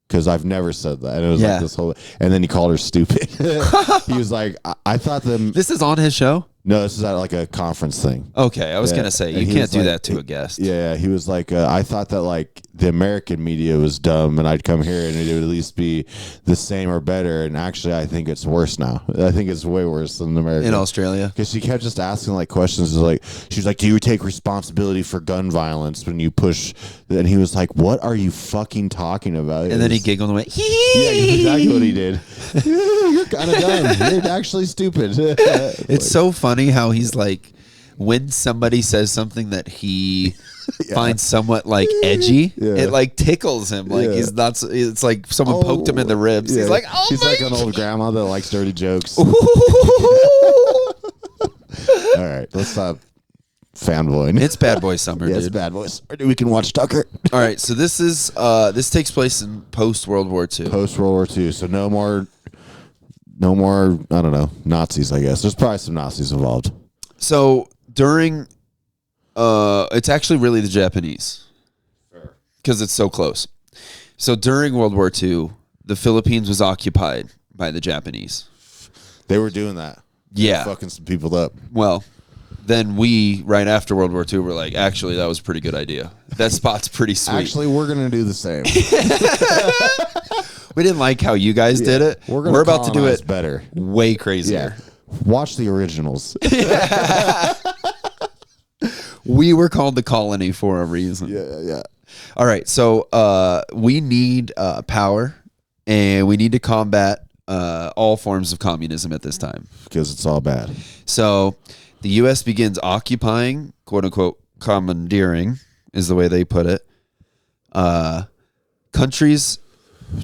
Because I've never said that. And it was like this whole... And then he called her stupid. He was like, I thought them... This is on his show? No, this is at like a conference thing. Okay, I was going to say, you can't do that to a guest. Yeah, he was like, I thought that like the American media was dumb and I'd come here and it would at least be the same or better. And actually, I think it's worse now. I think it's way worse than America. In Australia? Because she kept just asking like questions like, she's like, do you take responsibility for gun violence when you push... And he was like, what are you fucking talking about? And then he giggled and went, yeah, exactly what he did. You're kind of dumb. You're actually stupid. It's so funny how he's like, when somebody says something that he finds somewhat like edgy, it like tickles him. Like he's not. It's like someone poked him in the ribs. He's like, oh, he's like an old grandma that likes dirty jokes. All right, let's stop fanboying. It's bad boy summer, dude. It's bad boy summer. We can watch Tucker. All right, so this is this takes place in post World War II. Post World War II. So no more. I don't know, Nazis. I guess there's probably some Nazis involved. So during, it's actually really the Japanese. Fair because it's so close. So during World War II, the Philippines was occupied by the Japanese. They were doing that. Yeah. Fucking some people up. Well, then we, right after World War II, were like, actually, that was a pretty good idea. That spot's pretty sweet. Actually, we're going to do the same. We didn't like how you guys did it. We're about to do it better. Way crazier. Yeah. Watch the originals. We were called the colony for a reason. Yeah. All right. So we need power, and we need to combat all forms of communism at this time. Because it's all bad. So the U.S. begins occupying, quote unquote, commandeering is the way they put it, countries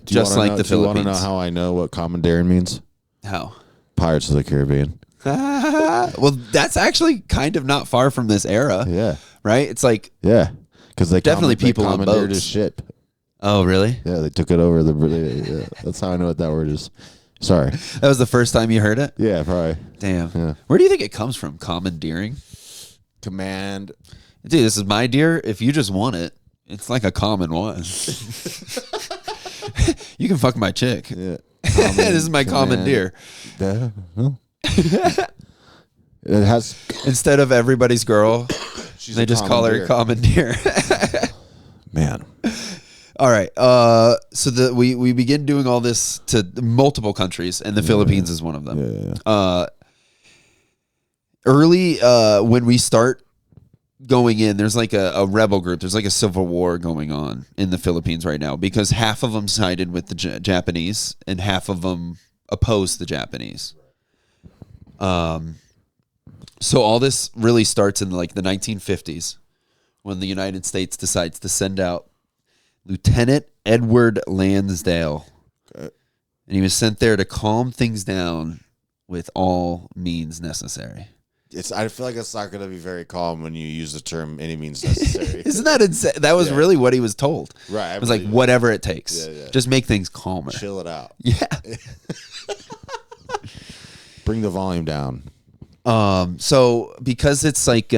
just like the Philippines. Do you want to know how I know what commandeering means? How? Pirates of the Caribbean. Well, that's actually kind of not far from this era. Yeah. Right? It's like... Yeah. Because they definitely people on boats. His ship. Oh, really? Yeah, they took it over. That's how I know what that word is. Sorry. That was the first time you heard it? Yeah, probably. Damn. Yeah. Where do you think it comes from? Commandeering? Command. Dude, this is my deer. If you just want it, it's like a common one. You can fuck my chick. Yeah. This is my commandeer. It has. Instead of everybody's girl, they just call her commandeer. Man. All right. So we begin doing all this to multiple countries, and the Philippines is one of them. Yeah. Early when we start going in, there's like a rebel group. There's like a civil war going on in the Philippines right now because half of them sided with the Japanese and half of them opposed the Japanese. So all this really starts in like the 1950s when the United States decides to send out Lieutenant Edward Lansdale. Okay. And he was sent there to calm things down with all means necessary. I feel like it's not going to be very calm when you use the term any means necessary. Isn't that insane? That was really what he was told. Right. It was like, whatever it takes. Yeah. Just make things calmer. Chill it out. Yeah. Bring the volume down. So because it's like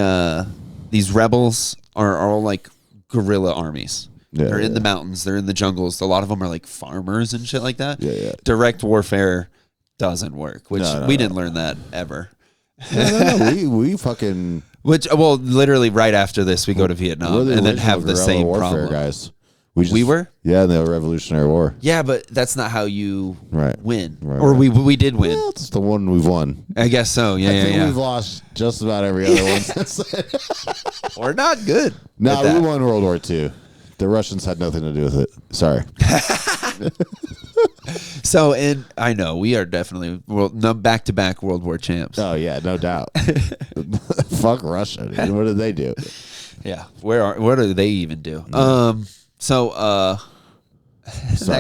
these rebels are all like guerrilla armies. Yeah, they're in the mountains. They're in the jungles. A lot of them are like farmers and shit like that. Yeah. Direct warfare doesn't work, which we didn't learn that ever. No. We fucking... Well, literally right after this, we go to Vietnam and then have the same problem. Guys. We were? Yeah, in the Revolutionary War. Yeah, but that's not how you win. Right, or we did win. Well, it's the one we've won. I guess so. Yeah, I think we've lost just about every other one since then. We're not good. No, we won World War II. The Russians had nothing to do with it. Sorry. So, and I know we are definitely back-to-back World War champs. Oh, yeah, no doubt. Fuck Russia, dude. What did they do? Yeah. What do they even do? That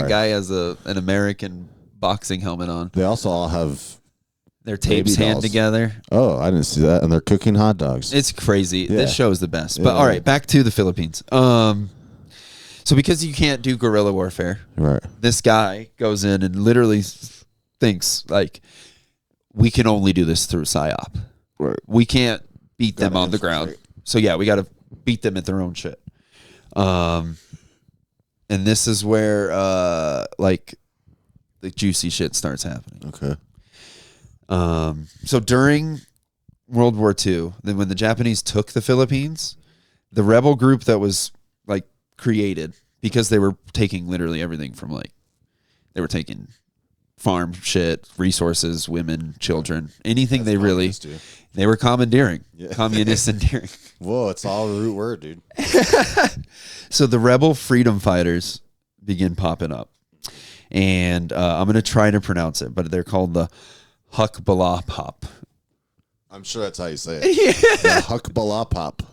guy has an American boxing helmet on. They also all have their tapes hand together. Oh, I didn't see that. And they're cooking hot dogs. It's crazy. Yeah. This show is the best. But all right, back to the Philippines. So because you can't do guerrilla warfare, this guy goes in and literally thinks like, we can only do this through PSYOP. Right. We can't beat them on the ground. So yeah, we got to beat them at their own shit. And this is where like the juicy shit starts happening. Okay. So during World War II, then when the Japanese took the Philippines, the rebel group that was like created because they were taking literally everything from like they were taking farm shit, resources, women, children, anything they were commandeering, communist-endearing. Whoa, it's all a root word, dude. So the rebel freedom fighters begin popping up, and I'm going to try to pronounce it, but they're called the Hukbalahpop. I'm sure that's how you say it. Yeah. The Hukbalahpop.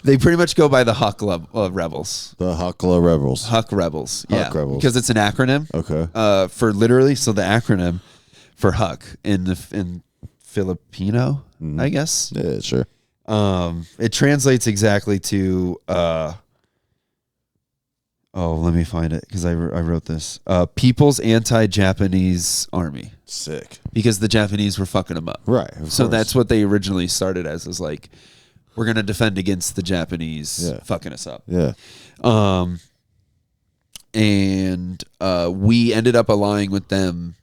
They pretty much go by the Huck Rebels. The Huckla Rebels. Huck Rebels. Huck Rebels. Because it's an acronym. Okay. For literally, so the acronym for Huck in Filipino, I guess. Yeah, sure. It translates exactly to let me find it because I wrote this. People's Anti-Japanese Army. Sick. Because the Japanese were fucking them up. Right. So that's what they originally started as, is like, we're going to defend against the Japanese fucking us up. Yeah. And we ended up allying with them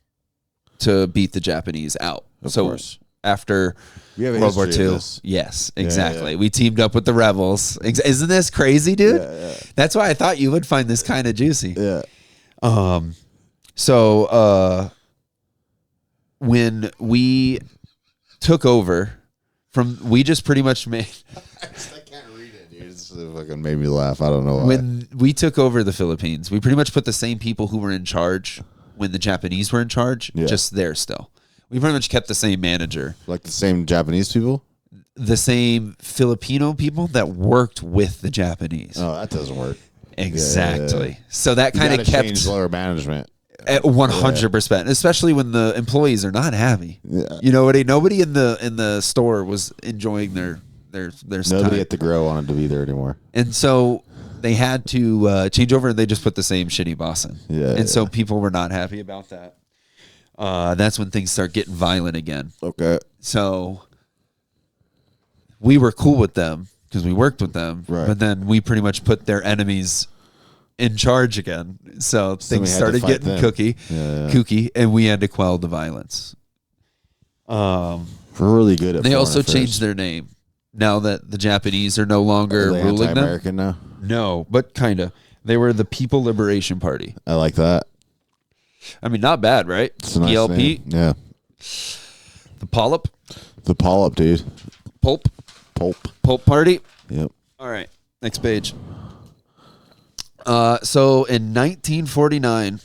to beat the Japanese out. Of course. After World War II. Yes, exactly. Yeah. We teamed up with the rebels. Isn't this crazy, dude? Yeah. That's why I thought you would find this kind of juicy. Yeah. So when we took over we just pretty much made... I can't read it, dude. It's fucking made me laugh. I don't know why. When we took over the Philippines, we pretty much put the same people who were in charge when the Japanese were in charge, just there still. We pretty much kept the same manager. Like the same Japanese people? The same Filipino people that worked with the Japanese. Oh, that doesn't work. Exactly. Yeah. So that kind of kept... change lower management. At 100%, especially when the employees are not happy. Yeah. You know what? Nobody in the store was enjoying their Nobody at the grow wanted to be there anymore. And so they had to change over, and they just put the same shitty boss in. Yeah. And so people were not happy about that. That's when things start getting violent again. Okay. So we were cool with them because we worked with them. Right. But then we pretty much put their enemies in charge again. So things started getting kooky, and we had to quell the violence. We're really good at They also changed their name now that the Japanese are no longer ruling them. Anti-American now? No, but kind of. They were the People Liberation Party. I like that. I mean, not bad, right? It's a nice PLP. name. Yeah. The Polyp. The Polyp, dude. Pulp Party. Yep. All right. Next page. So in 1949,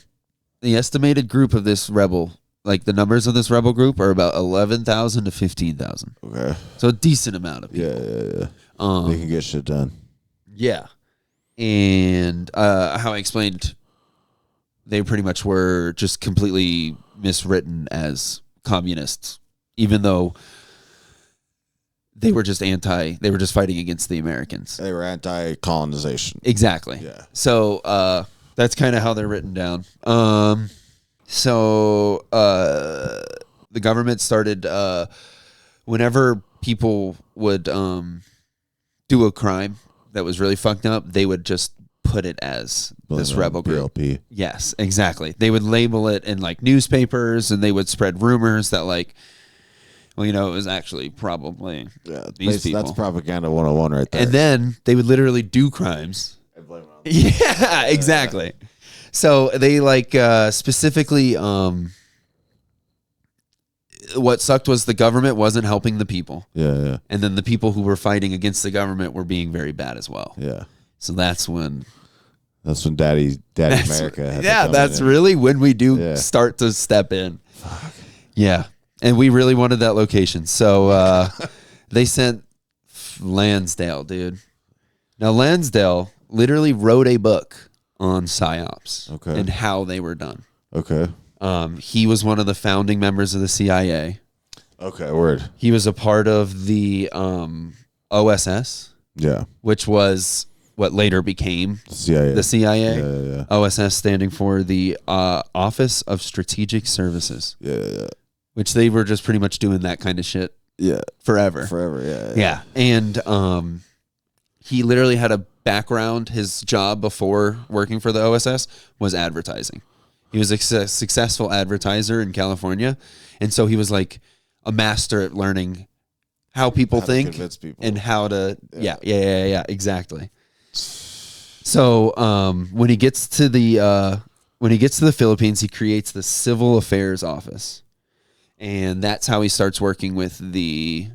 the estimated group of this rebel, like the numbers of this rebel group, are about 11,000 to 15,000. Okay. So a decent amount of people. Yeah. They can get shit done. Yeah. And how I explained, they pretty much were just completely miswritten as communists, even though they were just they were just fighting against the Americans. They were anti-colonization. Exactly. Yeah. So that's kind of how they're written down. So the government started, whenever people would do a crime that was really fucked up, they would just put it as this rebel group. PLP. Yes, exactly. They would label it in like newspapers, and they would spread rumors that like, well, it was actually probably these people. That's propaganda 101 right there. And then they would literally do crimes. And blame it on Yeah, exactly. So they like specifically, what sucked was the government wasn't helping the people. Yeah. And then the people who were fighting against the government were being very bad as well. Yeah. So that's when Daddy America had to come that's in. really when we do start to step in. Fuck. Yeah. And we really wanted that location. So they sent Lansdale, dude. Now, Lansdale literally wrote a book on PSYOPs and how they were done. Okay. He was one of the founding members of the CIA. Okay, word. He was a part of the OSS. Yeah. Which was what later became the CIA. Yeah. OSS standing for the Office of Strategic Services. Yeah. Which they were just pretty much doing that kind of shit. Yeah. Forever. Yeah. And he literally had a background. His job before working for the OSS was advertising. He was a successful advertiser in California. And so he was like a master at learning how people think and how to, yeah, exactly. So when he gets to the Philippines, he creates the Civil Affairs Office. And that's how he starts working with the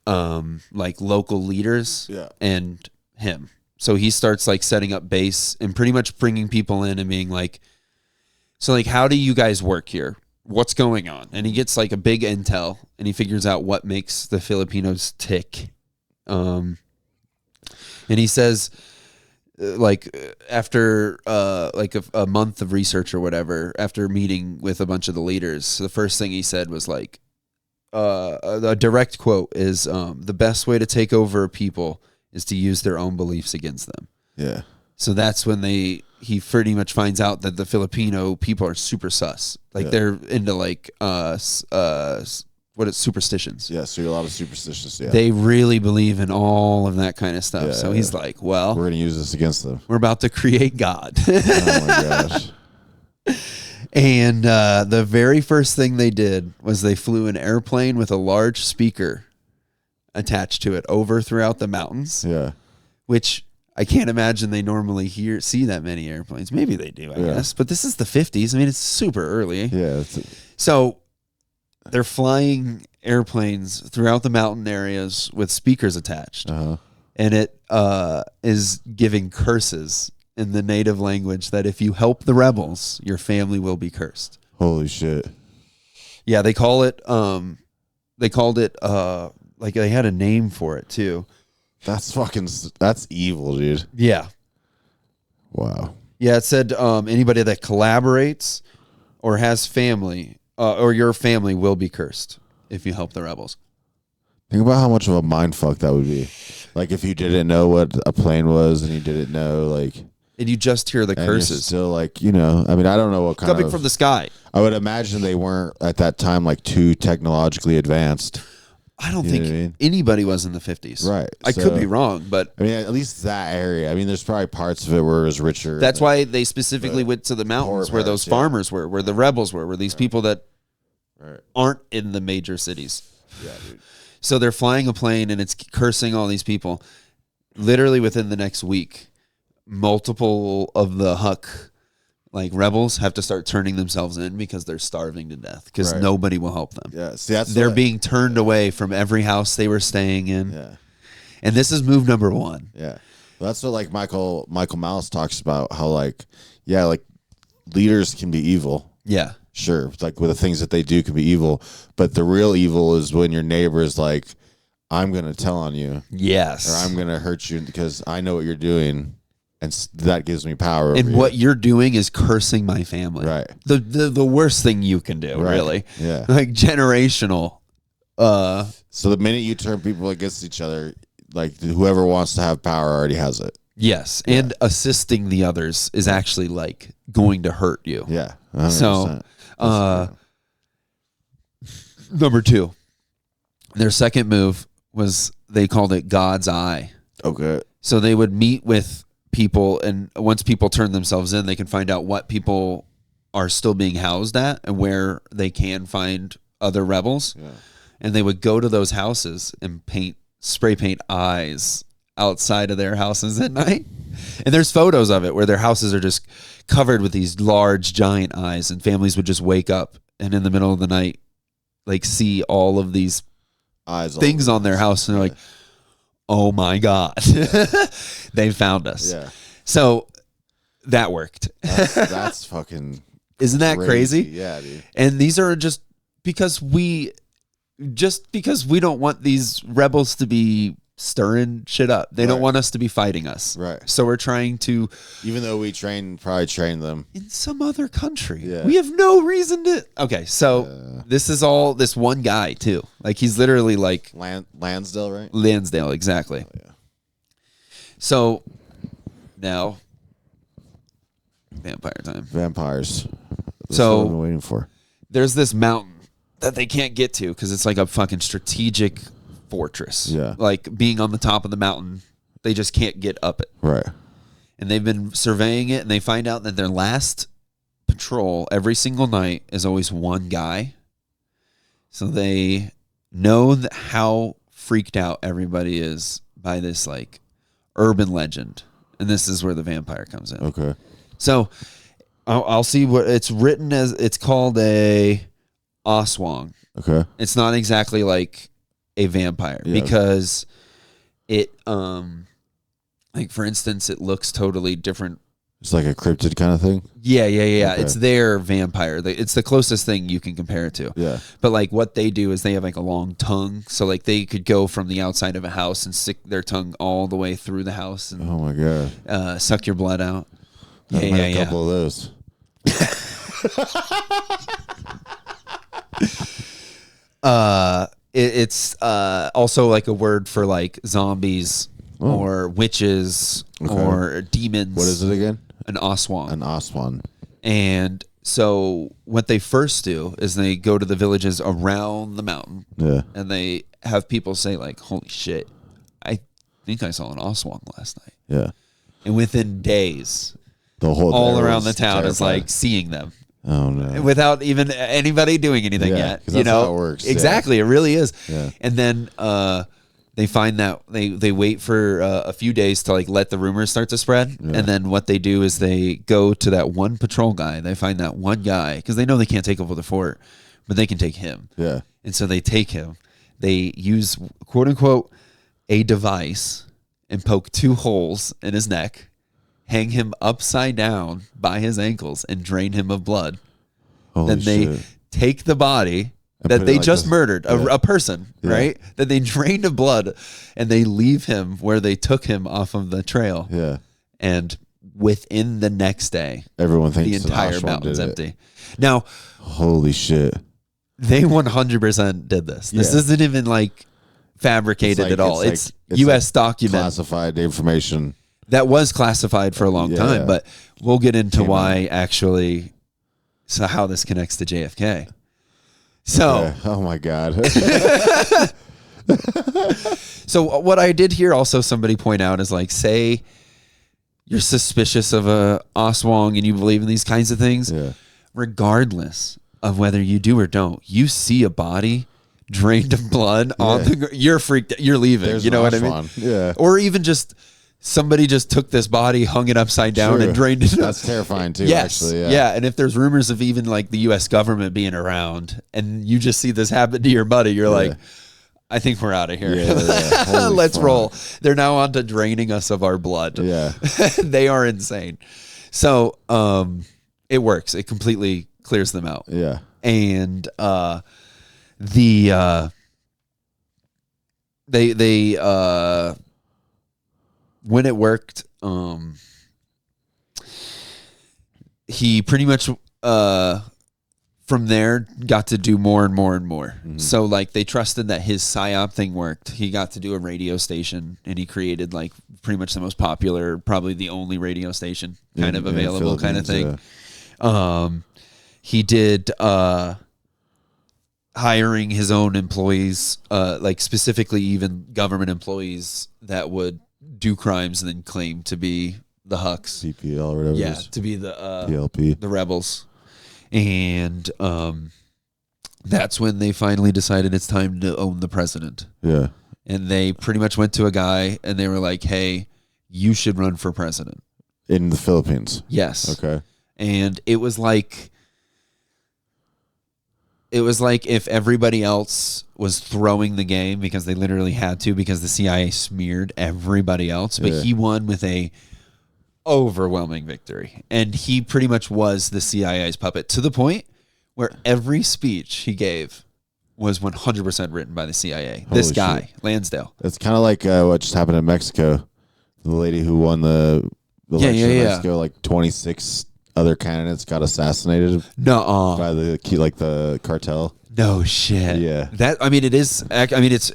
like local leaders and him. So he starts like setting up base and pretty much bringing people in and being like, so like, how do you guys work here? What's going on? And he gets like a big intel and he figures out what makes the Filipinos tick. And he says, like after like a month of research or whatever, after meeting with a bunch of the leaders, the first thing he said was like, a direct quote is, the best way to take over people is to use their own beliefs against them. Yeah. So that's when he pretty much finds out that the Filipino people are super sus. Like they're into like what is superstitions. Yeah, so you're a lot of superstitions. Yeah, they really believe in all of that kind of stuff. So he's like, well, we're gonna use this against them. We're about to create God. Oh my gosh. And the very first thing they did was they flew an airplane with a large speaker attached to it over throughout the mountains. Yeah. Which I can't imagine they normally see that many airplanes. Maybe they do, I guess. But this is the 50s. I mean, it's super early. Yeah. So they're flying airplanes throughout the mountain areas with speakers attached. Uh-huh. And it is giving curses in the native language that if you help the rebels, your family will be cursed. Holy shit. Yeah, they called it like they had a name for it too. That's evil, dude. Yeah. Wow. Yeah, it said anybody that collaborates or has family or your family will be cursed if you help the rebels. Think about how much of a mind fuck that would be. Like if you didn't know what a plane was and you didn't know like, and you just hear the curses. You're still like, you know, I mean, I don't know what kind coming from the sky. I would imagine they weren't at that time like too technologically advanced. I don't think anybody was in the 50s. Right. I could be wrong, but I mean, at least that area. I mean, there's probably parts of it where it was richer. That's why they specifically went to the mountains where those farmers were, where the rebels were these people that aren't in the major cities. Yeah, dude. So they're flying a plane and it's cursing all these people. Literally within the next week, multiple of the Huck rebels have to start turning themselves in because they're starving to death because nobody will help them. Yeah, see, they're being turned away from every house they were staying in. Yeah, and this is move number one. Yeah, well, that's what Michael Malice talks about. How leaders can be evil. Yeah, sure, with the things that they do can be evil, but the real evil is when your neighbor is like, "I'm going to tell on you." Yes, or I'm going to hurt you because I know what you're doing. And that gives me power. And what you're doing is cursing my family. Right. The worst thing you can do, really. Yeah. Generational. So the minute you turn people against each other, whoever wants to have power already has it. Yes. Yeah. And assisting the others is actually going to hurt you. Yeah. 100%. So, number 2, their second move was they called it God's Eye. Okay. So they would meet with people, and once people turn themselves in, they can find out what people are still being housed at and where they can find other rebels. Yeah. And they would go to those houses and spray paint eyes outside of their houses at night. And there's photos of it where their houses are just covered with these large giant eyes, and families would just wake up and in the middle of the night see all of these eyes things on their house, and they're like, oh my God, they found us. Yeah. So that worked. That's fucking Isn't that crazy? Yeah, dude. And these are just because we don't want these rebels to be stirring shit up. They don't want us to be fighting us. Right. So we're trying to, even though we probably train them in some other country. Yeah. We have no reason to. Okay, so this is all this one guy too. He's literally Lansdale, right? Lansdale, exactly. Oh, yeah. So now, vampire time. Vampires. That's so what I've been waiting for. There's this mountain that they can't get to because it's a fucking strategic fortress. Yeah. Being on the top of the mountain, they just can't get up it. Right. And they've been surveying it, and they find out that their last patrol every single night is always one guy. So they know how freaked out everybody is by this urban legend. And this is where the vampire comes in. Okay. So I'll see what it's written as. It's called a Aswang. Okay. It's not exactly a vampire because it for instance, it looks totally different. It's like a cryptid kind of thing. Yeah. Okay. It's their vampire. It's the closest thing you can compare it to. Yeah. But what they do is they have a long tongue, so they could go from the outside of a house and stick their tongue all the way through the house and oh my God, suck your blood out. A couple of those. It's also a word for zombies or witches or demons. What is it again? An Aswang. An Aswang. And So what they first do is they go to the villages around the mountain, and they have people say like, "Holy shit, I think I saw an Oswong last night." Yeah, and within days, all around the town terrified. is like seeing them. Oh no! Without even anybody doing anything yet, that's how it works. Exactly, it really is. Yeah. And then they find that they wait for a few days to like let the rumors start to spread, and then what they do is they go to that one patrol guy. They find that one guy because they know they can't take over the fort, but they can take him. Yeah. And so they take him. They use quote unquote a device and poke 2 holes in his neck, hang him upside down by his ankles, and drain him of blood. Holy then they shit. take the body that they just murdered, a person, right? That they drained of blood, and they leave him where they took him off of the trail. Yeah. And within the next day, everyone thinks the entire mountain's empty. Now, holy shit. They 100% did this. This isn't even like fabricated at all. It's U.S. document. Classified information. That was classified for a long time, but we'll get into why actually, so how this connects to JFK. So, oh my God. So what I did hear also somebody point out is like, say you're suspicious of a Oswong and you believe in these kinds of things, regardless of whether you do or don't, you see a body drained of blood on the you're freaked, you're leaving. There's you know what I mean? Yeah. Or even just somebody just took this body, hung it upside down, and drained it. That's terrifying too. Yes. Actually, yeah. And if there's rumors of even like the U.S. government being around, and you just see this happen to your buddy, you're like, I think we're out of here. Let's roll. They're now on to draining us of our blood. Yeah. They are insane. So it works. It completely clears them out. Yeah. And when it worked, he pretty much from there got to do more and more and more. Mm-hmm. So like they trusted that his PSYOP thing worked. He got to do a radio station, and he created like pretty much the most popular, probably the only radio station kind of available kind of thing. He did hiring his own employees, like specifically even government employees that would do crimes and then claim to be the Hucks. CPL or whatever. Yeah, to be the PLP. The rebels. And that's when they finally decided it's time to own the president. Yeah. And they pretty much went to a guy and they were like, hey, you should run for president. In the Philippines? Yes. Okay. And it was like if everybody else was throwing the game because they literally had to, because the CIA smeared everybody else, but he won with a overwhelming victory. And he pretty much was the CIA's puppet, to the point where every speech he gave was 100% written by the CIA. Holy this guy, shit. Lansdale. It's kind of like what just happened in Mexico. The lady who won the election in Mexico, like 26 other candidates got assassinated by the cartel. No shit. Yeah.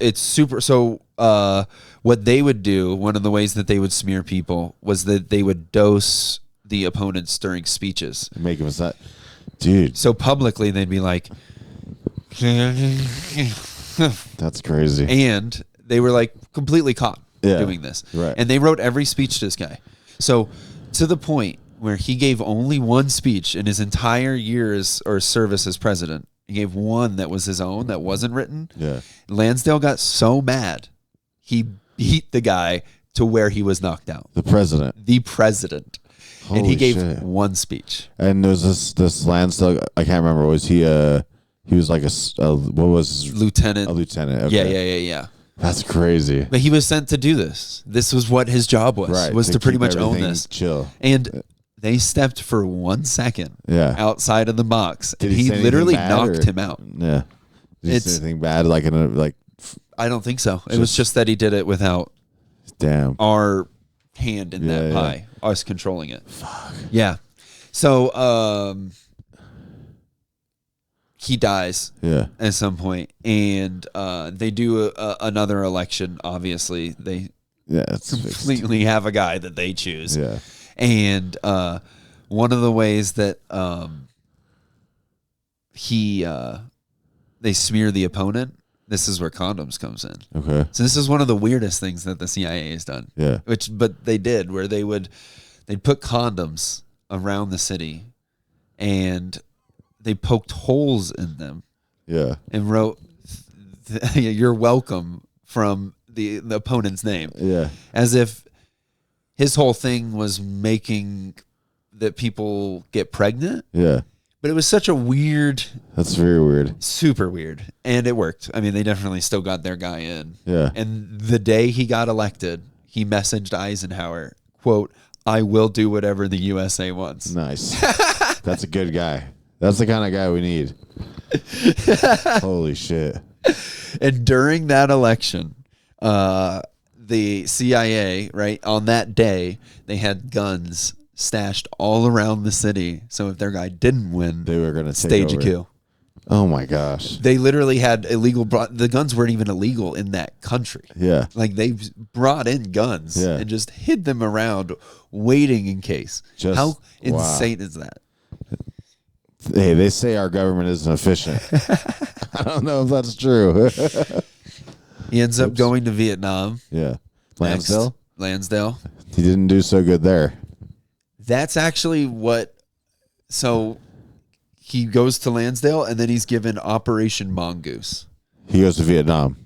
It's super. So what they would do, one of the ways that they would smear people was that they would dose the opponents during speeches. Make them that. Dude. So publicly they'd be like, that's crazy. And they were like completely caught doing this. Right. And they wrote every speech to this guy. So to the point where he gave only one speech in his entire years or service as president. He gave one that was his own, that wasn't written. Yeah. Lansdale got so mad, he beat the guy to where he was knocked out. The president. And he gave one speech. And there was this Lansdale, I can't remember, was he was like what was lieutenant? A lieutenant. Okay. Yeah. That's crazy. But he was sent to do this. This was what his job was, was to pretty much own this. Chill. And they stepped for 1 second outside of the box, and he literally knocked him out. Yeah. Did he say anything bad? I don't think so. It was just that he did it without our hand in that pie, us controlling it. Fuck. Yeah. So he dies at some point, and they do another election. Obviously, they completely have a guy that they choose. Yeah. And one of the ways that they smear the opponent. This is where condoms comes in. Okay. So this is one of the weirdest things that the CIA has done. Yeah. But they did, where they'd put condoms around the city, and they poked holes in them. Yeah. And wrote, "You're welcome" from the opponent's name. Yeah. As if his whole thing was making that people get pregnant. Yeah. But it was such a weird... That's very weird. Super weird. And it worked. I mean, they definitely still got their guy in. Yeah. And the day he got elected, he messaged Eisenhower, quote, "I will do whatever the USA wants." Nice. That's a good guy. That's the kind of guy we need. Holy shit. And during that election, the CIA, right, on that day, they had guns stashed all around the city. So if their guy didn't win, they were going to stage a coup. Oh my gosh. They literally had the guns weren't even illegal in that country. Yeah. Like they brought in guns and just hid them around waiting in case. How insane is that? Hey, they say our government isn't efficient. I don't know if that's true. He ends up going to Vietnam. Yeah. Lansdale? Lansdale. He didn't do so good there. That's actually so he goes to Lansdale and then he's given Operation Mongoose. He goes to Vietnam.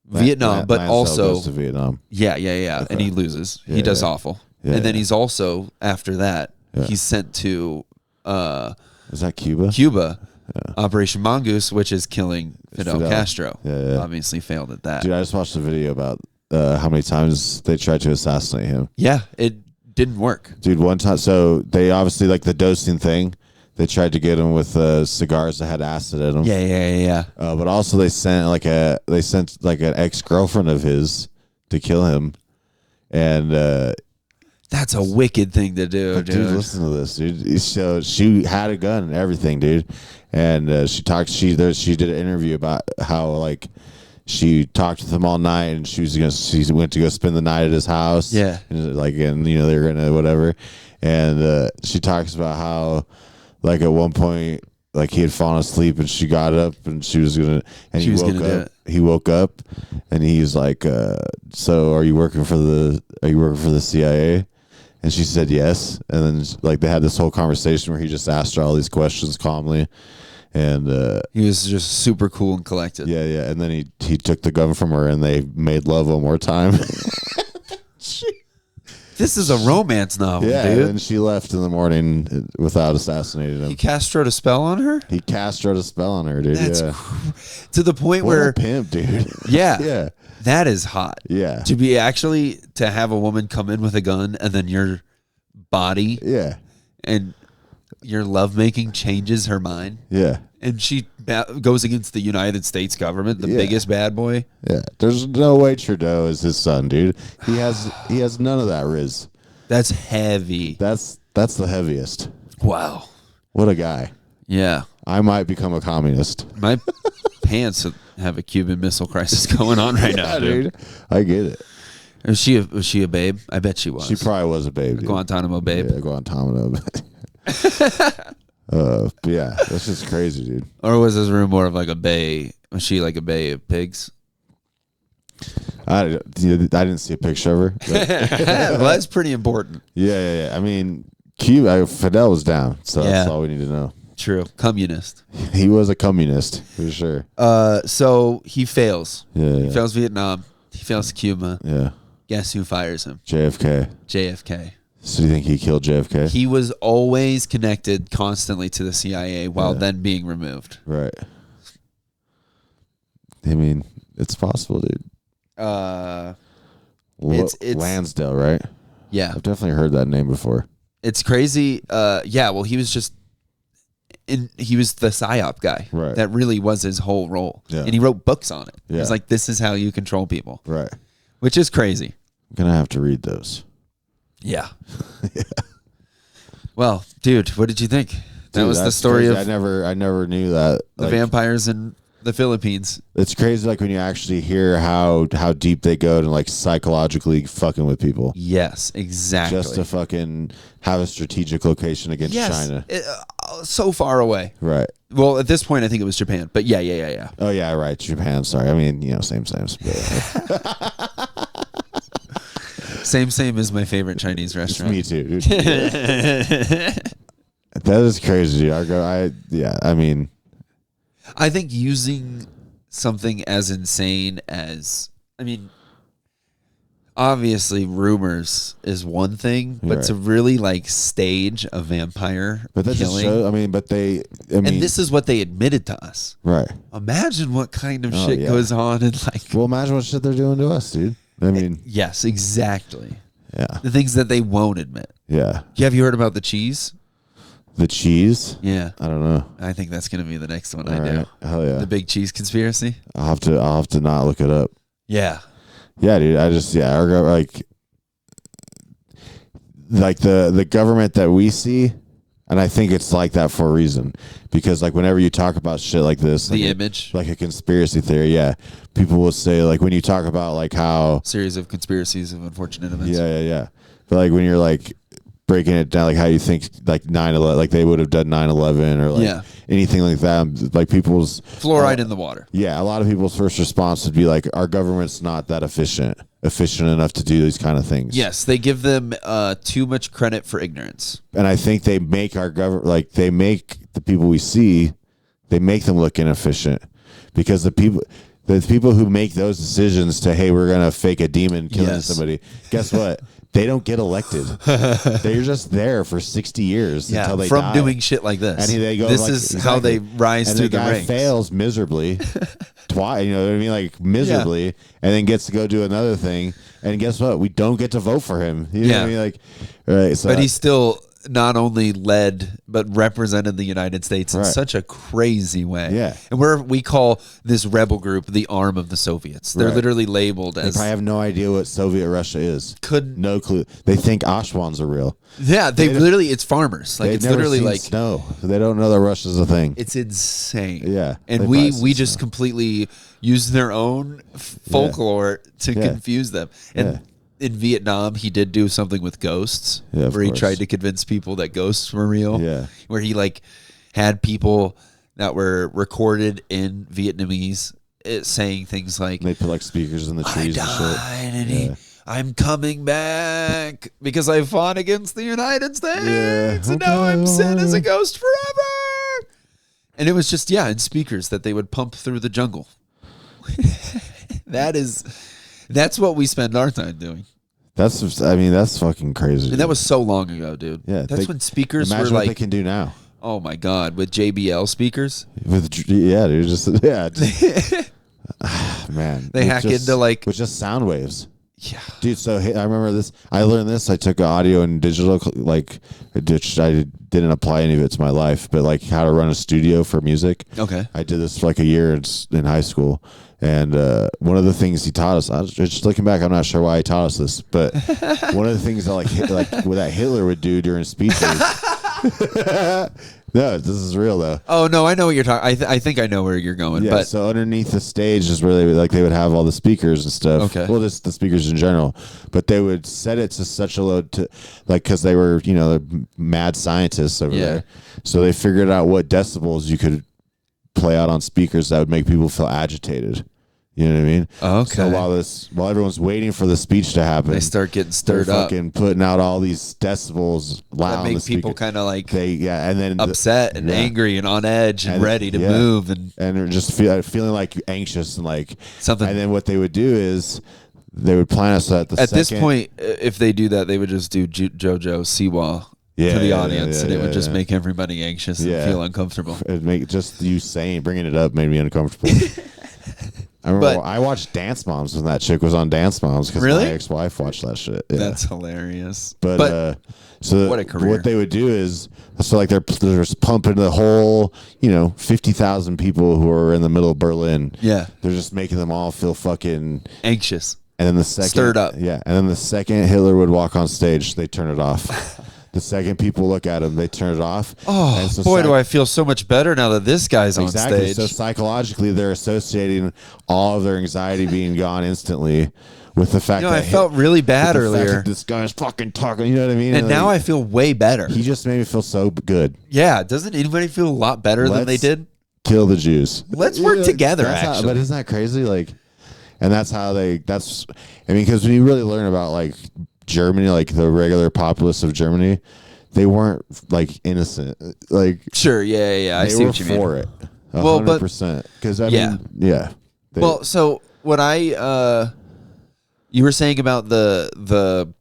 But Lansdale also goes to Vietnam. Yeah. Okay. And he loses. Yeah, he does awful. Yeah, and then he's also, after that, he's sent to is that Cuba? Cuba. Yeah. Operation Mongoose, which is killing Fidel Castro. Yeah. Obviously failed at that. Dude, I just watched a video about how many times they tried to assassinate him. Yeah, it didn't work. Dude, one time, so they obviously, like the dosing thing, they tried to get him with cigars that had acid in them. Yeah. But also they sent like an ex-girlfriend of his to kill him. And that's a wicked thing to do, dude. Listen to this, dude. So she had a gun and everything, dude. And she did an interview about how like she talked with him all night, and she went to go spend the night at his house. Yeah. And they were gonna whatever. And she talks about how like at one point like he had fallen asleep and she got up and she was gonna and he woke up. He woke up and he's like, "So are you working for the CIA?" And she said yes. And then like they had this whole conversation where he just asked her all these questions calmly. And he was just super cool and collected. Yeah. And then he took the gun from her and they made love one more time. This is a romance novel, yeah, dude. And she left in the morning without assassinating him. He Castroed a spell on her? He Castroed a spell on her, dude. That's to the point where... a pimp, dude. Yeah. Yeah. That is hot. Yeah. To have a woman come in with a gun and then your body... Yeah. And your lovemaking changes her mind. Yeah. And she goes against the United States government, the biggest bad boy. Yeah. There's no way Trudeau is his son, dude. He has none of that riz. That's heavy. That's the heaviest. Wow. What a guy. Yeah. I might become a communist. My pants have a Cuban Missile Crisis going on right now, dude. I get it. Was she a babe? I bet she was. She probably was a babe. Guantanamo babe. Yeah, Guantanamo. But yeah, that's just crazy, dude. Or was this room more of like a bay? Was she like a bay of pigs? I didn't see a picture of her. Well, that's pretty important. Yeah. I mean, Fidel was down, so that's all we need to know. True. Communist. He was a communist, for sure. So he fails. Yeah. He fails Vietnam. He fails Cuba. Yeah. Guess who fires him? JFK. So do you think he killed JFK? He was always connected constantly to the CIA while then being removed. Right. I mean, it's possible, dude. It's Lansdale, right? Yeah. I've definitely heard that name before. It's crazy. Yeah, well, he was the PSYOP guy. Right. That really was his whole role. Yeah. And he wrote books on it. Yeah. It's like, this is how you control people. Right. Which is crazy. I'm going to have to read those. Yeah. Well, dude, what did you think? That was the story crazy. of... I never knew that. The vampires in the Philippines. It's crazy, like when you actually hear how deep they go to like psychologically fucking with people. Yes, exactly. Just to fucking have a strategic location against China. So far away. Right. Well, at this point, I think it was Japan. But yeah. Oh yeah, right. Japan. Sorry. I mean, same. Same is my favorite Chinese restaurant. Me too, dude. That is crazy. I mean, I think using something as insane as, obviously rumors is one thing, but to really like stage a vampire killing. Just shows, and this is what they admitted to us. Right. Imagine what kind of shit goes on and well, imagine what shit they're doing to us, dude. Yes, exactly. Yeah. The things that they won't admit. Yeah. Have you heard about the cheese? The cheese? Yeah. I don't know. I think that's going to be the next one All I do. Right. Hell yeah. The big cheese conspiracy? I'll have to not look it up. Yeah. Yeah, dude. Like the government that we see, and I think it's like that for a reason. Because like whenever you talk about shit like this, the image, like a conspiracy theory, people will say like when you talk about like how series of conspiracies of unfortunate events. Yeah. But like when you're like breaking it down, like how you think like 9/11, like they would have done 9/11 or like anything like that, like people's fluoride in the water. Yeah, a lot of people's first response would be like, our government's not that efficient enough to do these kind of things. Yes, they give them too much credit for ignorance. And I think they make our government, like they make the people we see, they make them look inefficient because the people who make those decisions to, hey, we're gonna fake a demon killing somebody, guess what? They don't get elected. They're just there for 60 years until they die. Doing shit like this. And they go, this is how they rise through the ranks. And the guy fails miserably twice, you know what I mean? Like miserably, and then gets to go do another thing. And guess what? We don't get to vote for him. You know what I mean? Like, right. So, but he still not only led but represented the United States in such a crazy way. Yeah. And we call this rebel group the arm of the Soviets. They're literally labeled as. They probably have no idea what Soviet Russia is. No clue. They think Ashwans are real. Yeah, they literally, it's farmers. Like, it's literally like snow. They don't know that Russia's a thing. It's insane. Yeah. And we just completely use their own folklore to confuse them. And in Vietnam, he did do something with ghosts where he tried to convince people that ghosts were real. Yeah. Where he like had people that were recorded in Vietnamese saying things like, they put like speakers in the trees and shit. I'm coming back because I fought against the United States and now I'm sent as a ghost forever. And it was just, in speakers that they would pump through the jungle. That's what we spend our time doing. That's fucking crazy. And that was so long ago, dude. Yeah. That's when speakers were like, like. What they can do now. Oh my God. With JBL speakers? Man. They hack into like. With just sound waves. Yeah. Dude, so I remember this. I learned this. I took audio and digital, like, which I didn't apply any of it to my life, but like how to run a studio for music. Okay. I did this for like a year in high school. And one of the things he taught us, just looking back, I'm not sure why he taught us this, but one of the things that what that Hitler would do during speeches. No, this is real though. Oh no, I know what you're talking. I think I know where you're going. Yeah, but so underneath the stage is where they would have all the speakers and stuff. Okay. Well, just the speakers in general, but they would set it to such a low because they were mad scientists over there, so they figured out what decibels you could play out on speakers that would make people feel agitated. You know what I mean? Okay. So while everyone's waiting for the speech to happen, they start getting stirred up, fucking putting out all these decibels loud. That make people kind of like and then upset and angry and on edge and ready to move and they're just feeling like anxious and like something. And then what they would do is they would plan us at this point, if they do that, they would just do JoJo Siwa. To the audience, and it would just make everybody anxious and feel uncomfortable. It'd make just you bringing it up made me uncomfortable. I remember I watched Dance Moms when that chick was on Dance Moms because my ex-wife watched that shit. Yeah. That's hilarious. But so what a career. What they would do is like they're just pumping the whole 50,000 people who are in the middle of Berlin. Yeah, they're just making them all feel fucking anxious. And then the second stirred up. Yeah, and then the second Hitler would walk on stage, they turn it off. The second people look at him, they turn it off. Oh, and so boy, do I feel so much better now that this guy's on stage. So psychologically, they're associating all of their anxiety being gone instantly with the fact that I felt really bad earlier. This guy's fucking talking, you know what I mean? And now I feel way better. He just made me feel so good. Yeah, doesn't anybody feel a lot better than they did? Kill the Jews. Let's work together, actually. But isn't that crazy? Like, and that's how because when you really learn about, like, Germany, like the regular populace of Germany, they weren't like innocent. Like, sure, yeah. I see what you mean. They were for it, 100%. Because I mean, yeah. Well, so what you were saying about the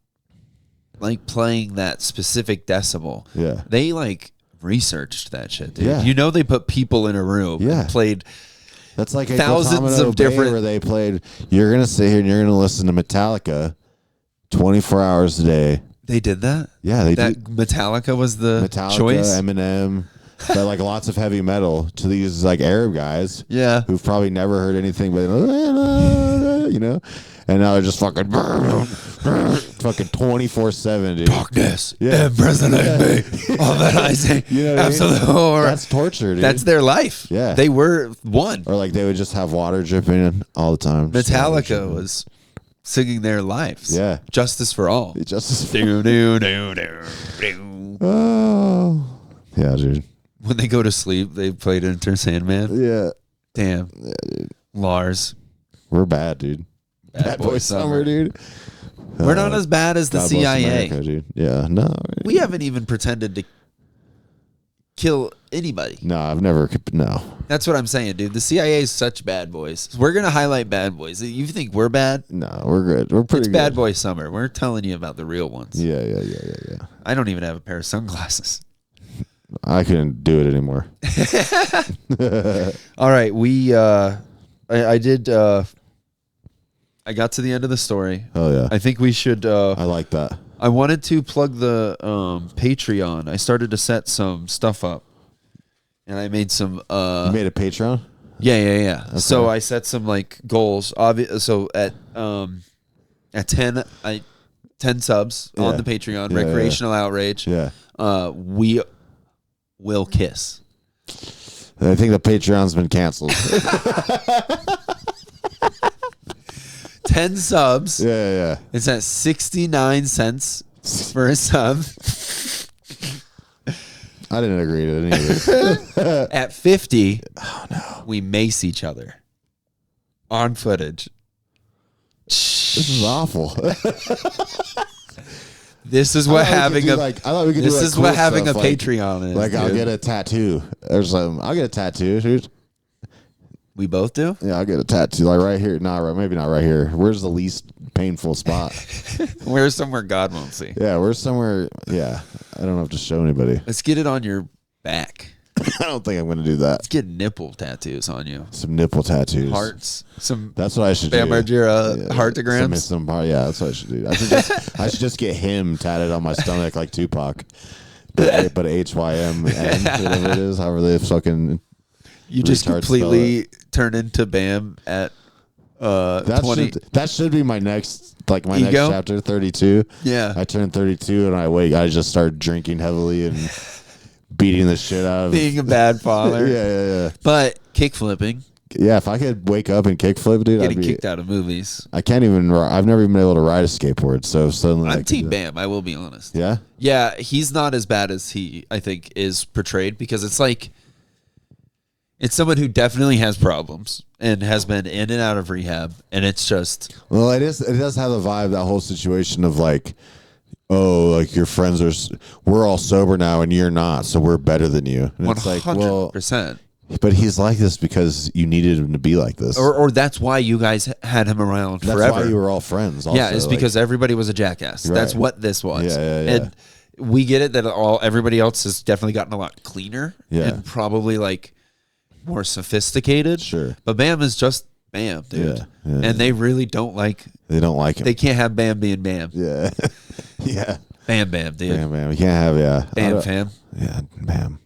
like playing that specific decibel. Yeah, they like researched that shit, dude. Yeah. They put people in a room. Yeah, and played. That's like thousands of different. Where they played. You're gonna sit here and you're gonna listen to Metallica 24 hours a day. They did that? Yeah, they did. Metallica was the choice? Eminem, but like lots of heavy metal to these like Arab guys. Yeah. Who've probably never heard anything but, you know? And now they're just fucking 24/7, dude. Darkness. Yeah. Impersonate me. All that I say. You know what absolute I mean? horror. That's torture, dude. That's their life. Yeah. They were one. Or like they would just have water dripping in all the time. Metallica was singing their lives. Yeah. Justice for all. Justice for all. Oh. Yeah, dude. When they go to sleep, they played Enter Sandman. Yeah. Damn. Yeah, dude. Lars. We're bad, dude. Bad Boy Summer, dude. We're not as bad as the God CIA. bless America, dude. Yeah, no. We haven't even pretended to kill anybody. No, I've never. No. That's what I'm saying, dude. The CIA is such bad boys. We're going to highlight bad boys. You think we're bad? No, we're good. We're pretty good. It's Bad Boy Summer. We're telling you about the real ones. Yeah. I don't even have a pair of sunglasses. I couldn't do it anymore. All right. I did. I got to the end of the story. Oh, yeah. I think we should. I like that. I wanted to plug the Patreon. I started to set some stuff up. And I made some. You made a Patreon? Yeah. Okay. So I set some like goals. So at 10 subs on the Patreon, Recreational Outrage. Yeah. We will kiss. I think the Patreon's been canceled. 10 subs. Yeah. It's at 69 cents for a sub. I didn't agree to it either. At 50, we mace each other on footage. This is awful. This is what having a like, Patreon is. Like, dude. I'll get a tattoo or something. I'll get a tattoo, dude. We both do? Yeah, I'll get a tattoo. Like right here. Maybe not right here. Where's the least painful spot? Where's somewhere God won't see? Yeah, where's somewhere. Yeah, I don't have to show anybody. Let's get it on your back. I don't think I'm going to do that. Let's get nipple tattoos on you. Some nipple tattoos. Hearts. That's what I should do. Heartograms. Yeah, that's what I should do. I should just get him tatted on my stomach like Tupac. But HYM, whatever it is, however they fucking. You just completely turn into Bam at 20. That should be my next next chapter, 32. Yeah. I turn 32 and I just start drinking heavily and beating the shit out of being a bad father. Yeah. But kick flipping. Yeah, if I could wake up and kickflip, dude, getting kicked out of movies. I can't even. I've never even been able to ride a skateboard. So suddenly, I'm Team Bam. I will be honest. Yeah. Yeah, he's not as bad as he I think is portrayed because it's like. It's someone who definitely has problems and has been in and out of rehab, and it's just. Well, it does have the vibe, that whole situation of like, oh, like your friends we're all sober now and you're not, so we're better than you. And 100%. It's like, well, but he's like this because you needed him to be like this, or that's why you guys had him around forever. That's why you were all friends. Also. Yeah, it's because everybody was a jackass. Right. That's what this was. Yeah. And we get it that everybody else has definitely gotten a lot cleaner and probably like. More sophisticated, sure, but Bam is just Bam, dude, and they really don't like. They don't like him. They can't have Bam being Bam. Yeah, yeah. Bam, dude. Bam. You can't have Bam, fam. Yeah, Bam.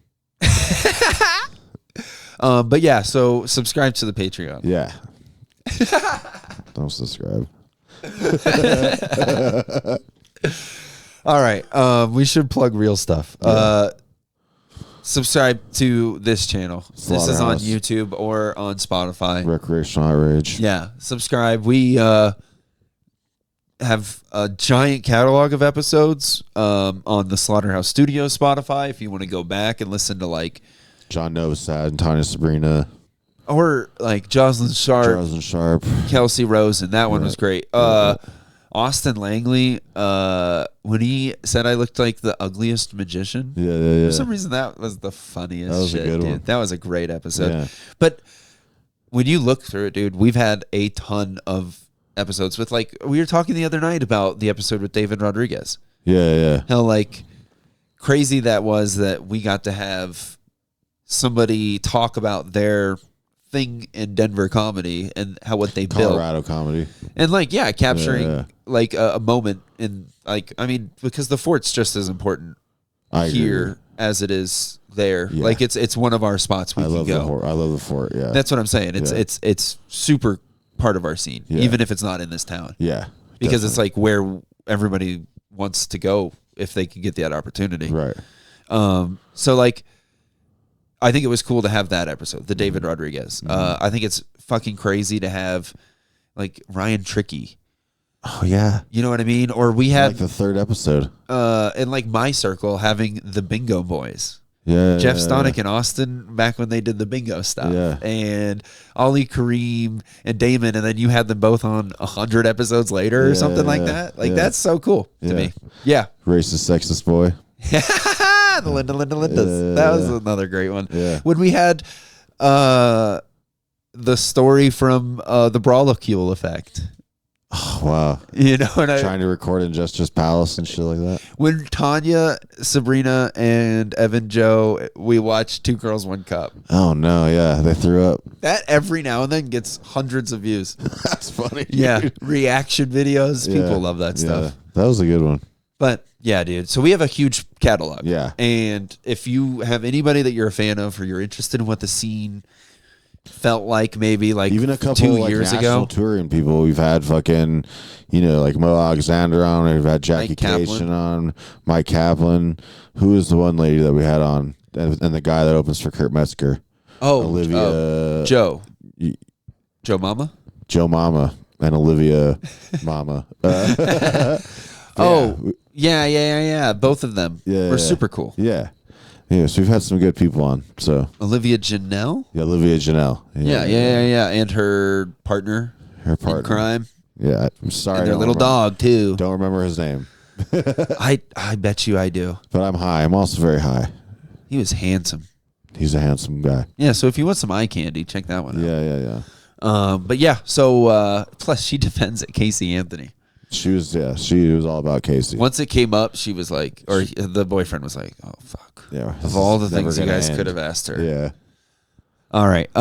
But yeah, so subscribe to the Patreon. Yeah. Don't subscribe. All right. We should plug real stuff. Subscribe to this channel. This is on YouTube or on Spotify. Recreational Outrage. Yeah. Subscribe. We have a giant catalog of episodes on the Slaughterhouse Studios Spotify if you want to go back and listen to like John Novosad and Tanya Sabrina. Or like Jocelyn Sharp. Kelsey Rose, and that one was great. Austin Langley, when he said I looked like the ugliest magician. Yeah. For some reason, that was the funniest that was shit, a good dude. one. That was a great episode. Yeah. But when you look through it, dude, we've had a ton of episodes with like, we were talking the other night about the episode with David Rodriguez. Yeah. How like crazy that was that we got to have somebody talk about their thing in Denver comedy and what they built. Colorado comedy. And like, capturing like a moment in like, I mean, because the fort's just as important here as it is there. Yeah. Like it's one of our spots we can go. I love the fort. Yeah. That's what I'm saying. It's super part of our scene, even if it's not in this town. Yeah. Because it's like where everybody wants to go if they can get that opportunity. Right. So like, I think it was cool to have that episode, the David Rodriguez. I think it's fucking crazy to have like Ryan Trickey. Oh yeah. You know what I mean? Or we had like the third episode. In like my circle having the Bingo Boys. Yeah. Jeff Stonick and Austin back when they did the bingo stuff. Yeah. And Ollie Kareem and Damon, and then you had them both on 100 episodes later or something like that. Like that's so cool to me. Yeah. Racist, sexist boy. The Lindas. That was another great one. Yeah. When we had the story from the Brawlicule effect. Oh, wow. You know, trying to record in Justice Palace and shit like that. When Tanya, Sabrina, and Evan Joe, we watched Two Girls, One Cup. Oh, no. Yeah. They threw up. That every now and then gets hundreds of views. That's funny. Dude. Yeah. Reaction videos. People love that stuff. Yeah. That was a good one. But yeah, dude. So we have a huge catalog. Yeah. And if you have anybody that you're a fan of or you're interested in what the scene felt like maybe like even a couple 2 years ago, touring people we've had fucking, like Mo Alexander on, we've had Jackie Cation on, Mike Kaplan. Who is the one lady that we had on, and the guy that opens for Kurt Metzger? Olivia Joe Mama and Olivia Mama. Yeah. Both of them were super cool. Yeah. Yeah, so we've had some good people on. So Olivia Janelle? Yeah, Olivia Janelle. Yeah. And her partner. In crime. Yeah, I'm sorry. And their little dog, too. Don't remember his name. I bet you I do. But I'm high. I'm also very high. He was handsome. He's a handsome guy. Yeah, so if you want some eye candy, check that one out. Yeah. But yeah, so plus she defends at Casey Anthony. She was all about Casey. Once it came up, she was like, or the boyfriend was like, "Oh fuck." Yeah. Of all the things you guys could have asked her. Yeah. All right.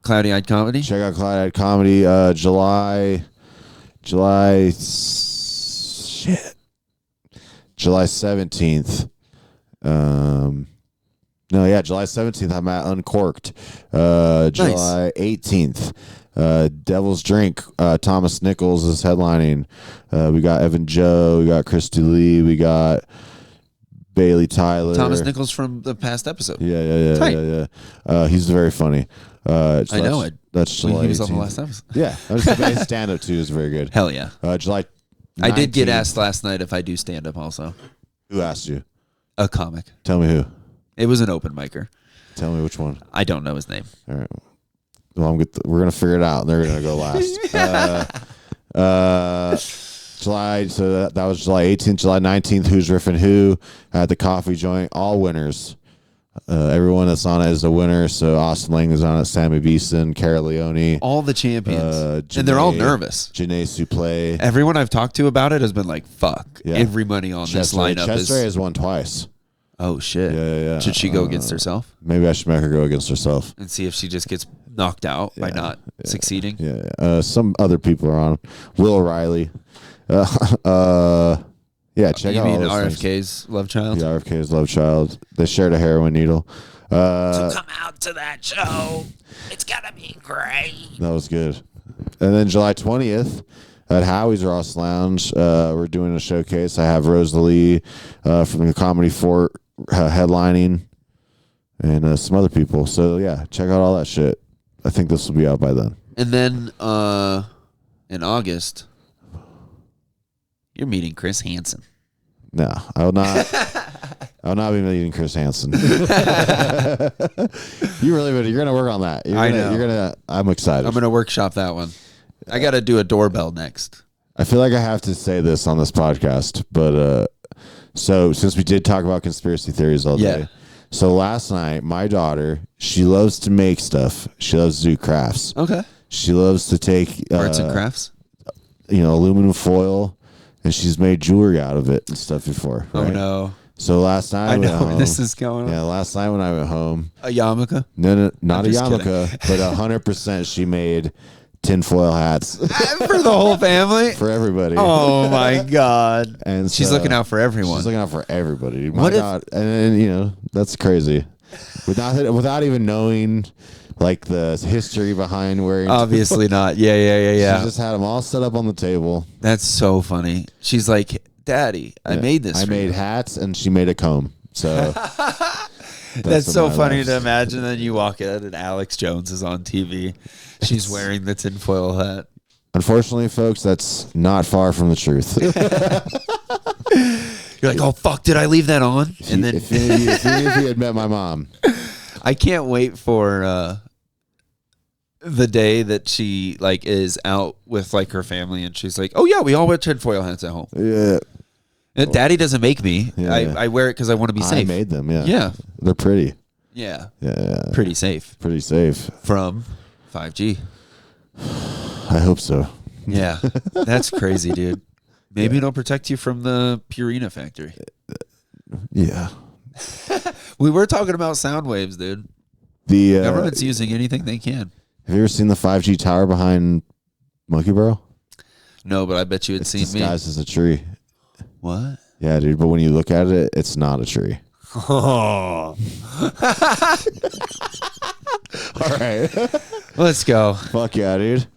Cloudy Eyed Comedy. Check out Cloudy Eyed Comedy. July 17th. July 17th, I'm at Uncorked. July 18th. Devil's Drink, Thomas Nichols is headlining. We got Evan Joe, we got Christy Lee, we got Bailey Tyler. Thomas Nichols from the past episode. Yeah. He's very funny. I know it. That's July. He was on the last episode. Yeah, his stand-up too is very good. Hell yeah. July 19th. I did get asked last night if I do stand-up also. Who asked you? A comic. Tell me who. It was an open micer. Tell me which one. I don't know his name. All right. Well, we're gonna figure it out, and they're gonna go last. July. So that was July 18th. July 19th. Who's Riffin' Who at the Coffee Joint? All winners. Everyone that's on it is a winner. So Austin Lang is on it. Sammy Beeson, Cara Leone, all the champions, and they're all nervous. Janae Suplee. Everyone I've talked to about it has been like, "Fuck, everybody on this lineup." Chester has won twice. Oh shit! Yeah. Should she go against herself? Maybe I should make her go against herself and see if she just gets knocked out by not succeeding. Yeah. Some other people are on. Will O'Reilly. Yeah, check out all those RFK's things. Love Child? Yeah, RFK's Love Child. They shared a heroin needle. So come out to that show. It's going to be great. That was good. And then July 20th, at Howie's Ross Lounge. We're doing a showcase. I have Rosalie from the Comedy Fort headlining, and some other people. So yeah, check out all that shit. I think this will be out by then. And then in August, you're meeting Chris Hansen. No, I will not. I will not be meeting Chris Hansen. You're gonna work on that. I know. I'm excited. I'm gonna workshop that one. I got to do a doorbell next. I feel like I have to say this on this podcast, but so since we did talk about conspiracy theories all day, so last night my daughter, she loves to make stuff. She loves to do crafts. Okay. She loves to take arts and crafts. Aluminum foil, and she's made jewelry out of it and stuff before. Right? Oh no. So last night I know where this is going. Yeah, last night when I went home, a yarmulke. No, not a yarmulke, but 100% she made tinfoil hats for the whole family, for everybody. Oh my god! And she's looking out for everyone. She's looking out for everybody. My God. And then, that's crazy. Without even knowing like the history behind wearing. Obviously not. Yeah. She just had them all set up on the table. That's so funny. She's like, "Daddy, I made this. I made hats, and she made a comb." So. That's so funny to imagine. Then you walk in and Alex Jones is on TV. She's wearing the tinfoil hat. Unfortunately, folks, that's not far from the truth. You're like, oh fuck, did I leave that on? And then if any of you had met my mom, I can't wait for the day that she like is out with like her family and she's like, oh yeah, we all wear tinfoil hats at home. Yeah. And Daddy doesn't make me. Yeah. I wear it because I want to be safe. I made them. Yeah. Yeah. They're pretty. Yeah. Yeah. Pretty safe. Pretty safe. From 5G. I hope so. Yeah. That's crazy, dude. Maybe it'll protect you from the Purina factory. Yeah. We were talking about sound waves, dude. The government's using anything they can. Have you ever seen the 5G tower behind Monkey Burrow? No, but I bet you had seen me. It's disguised as a tree. What? Yeah, dude. But when you look at it, it's not a tree. Oh. All right. Let's go. Fuck yeah, dude.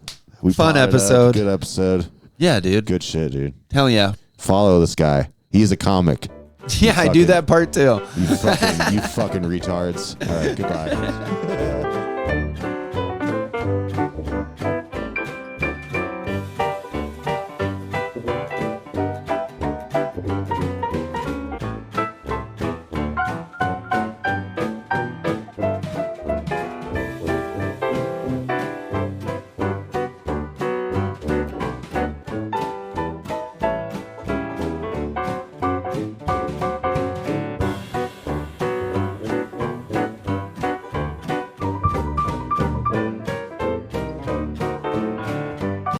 Fun episode. Good episode. Yeah, dude. Good shit, dude. Hell yeah. Follow this guy. He's a comic. Yeah, I do that part too. You fucking retards. All right, goodbye.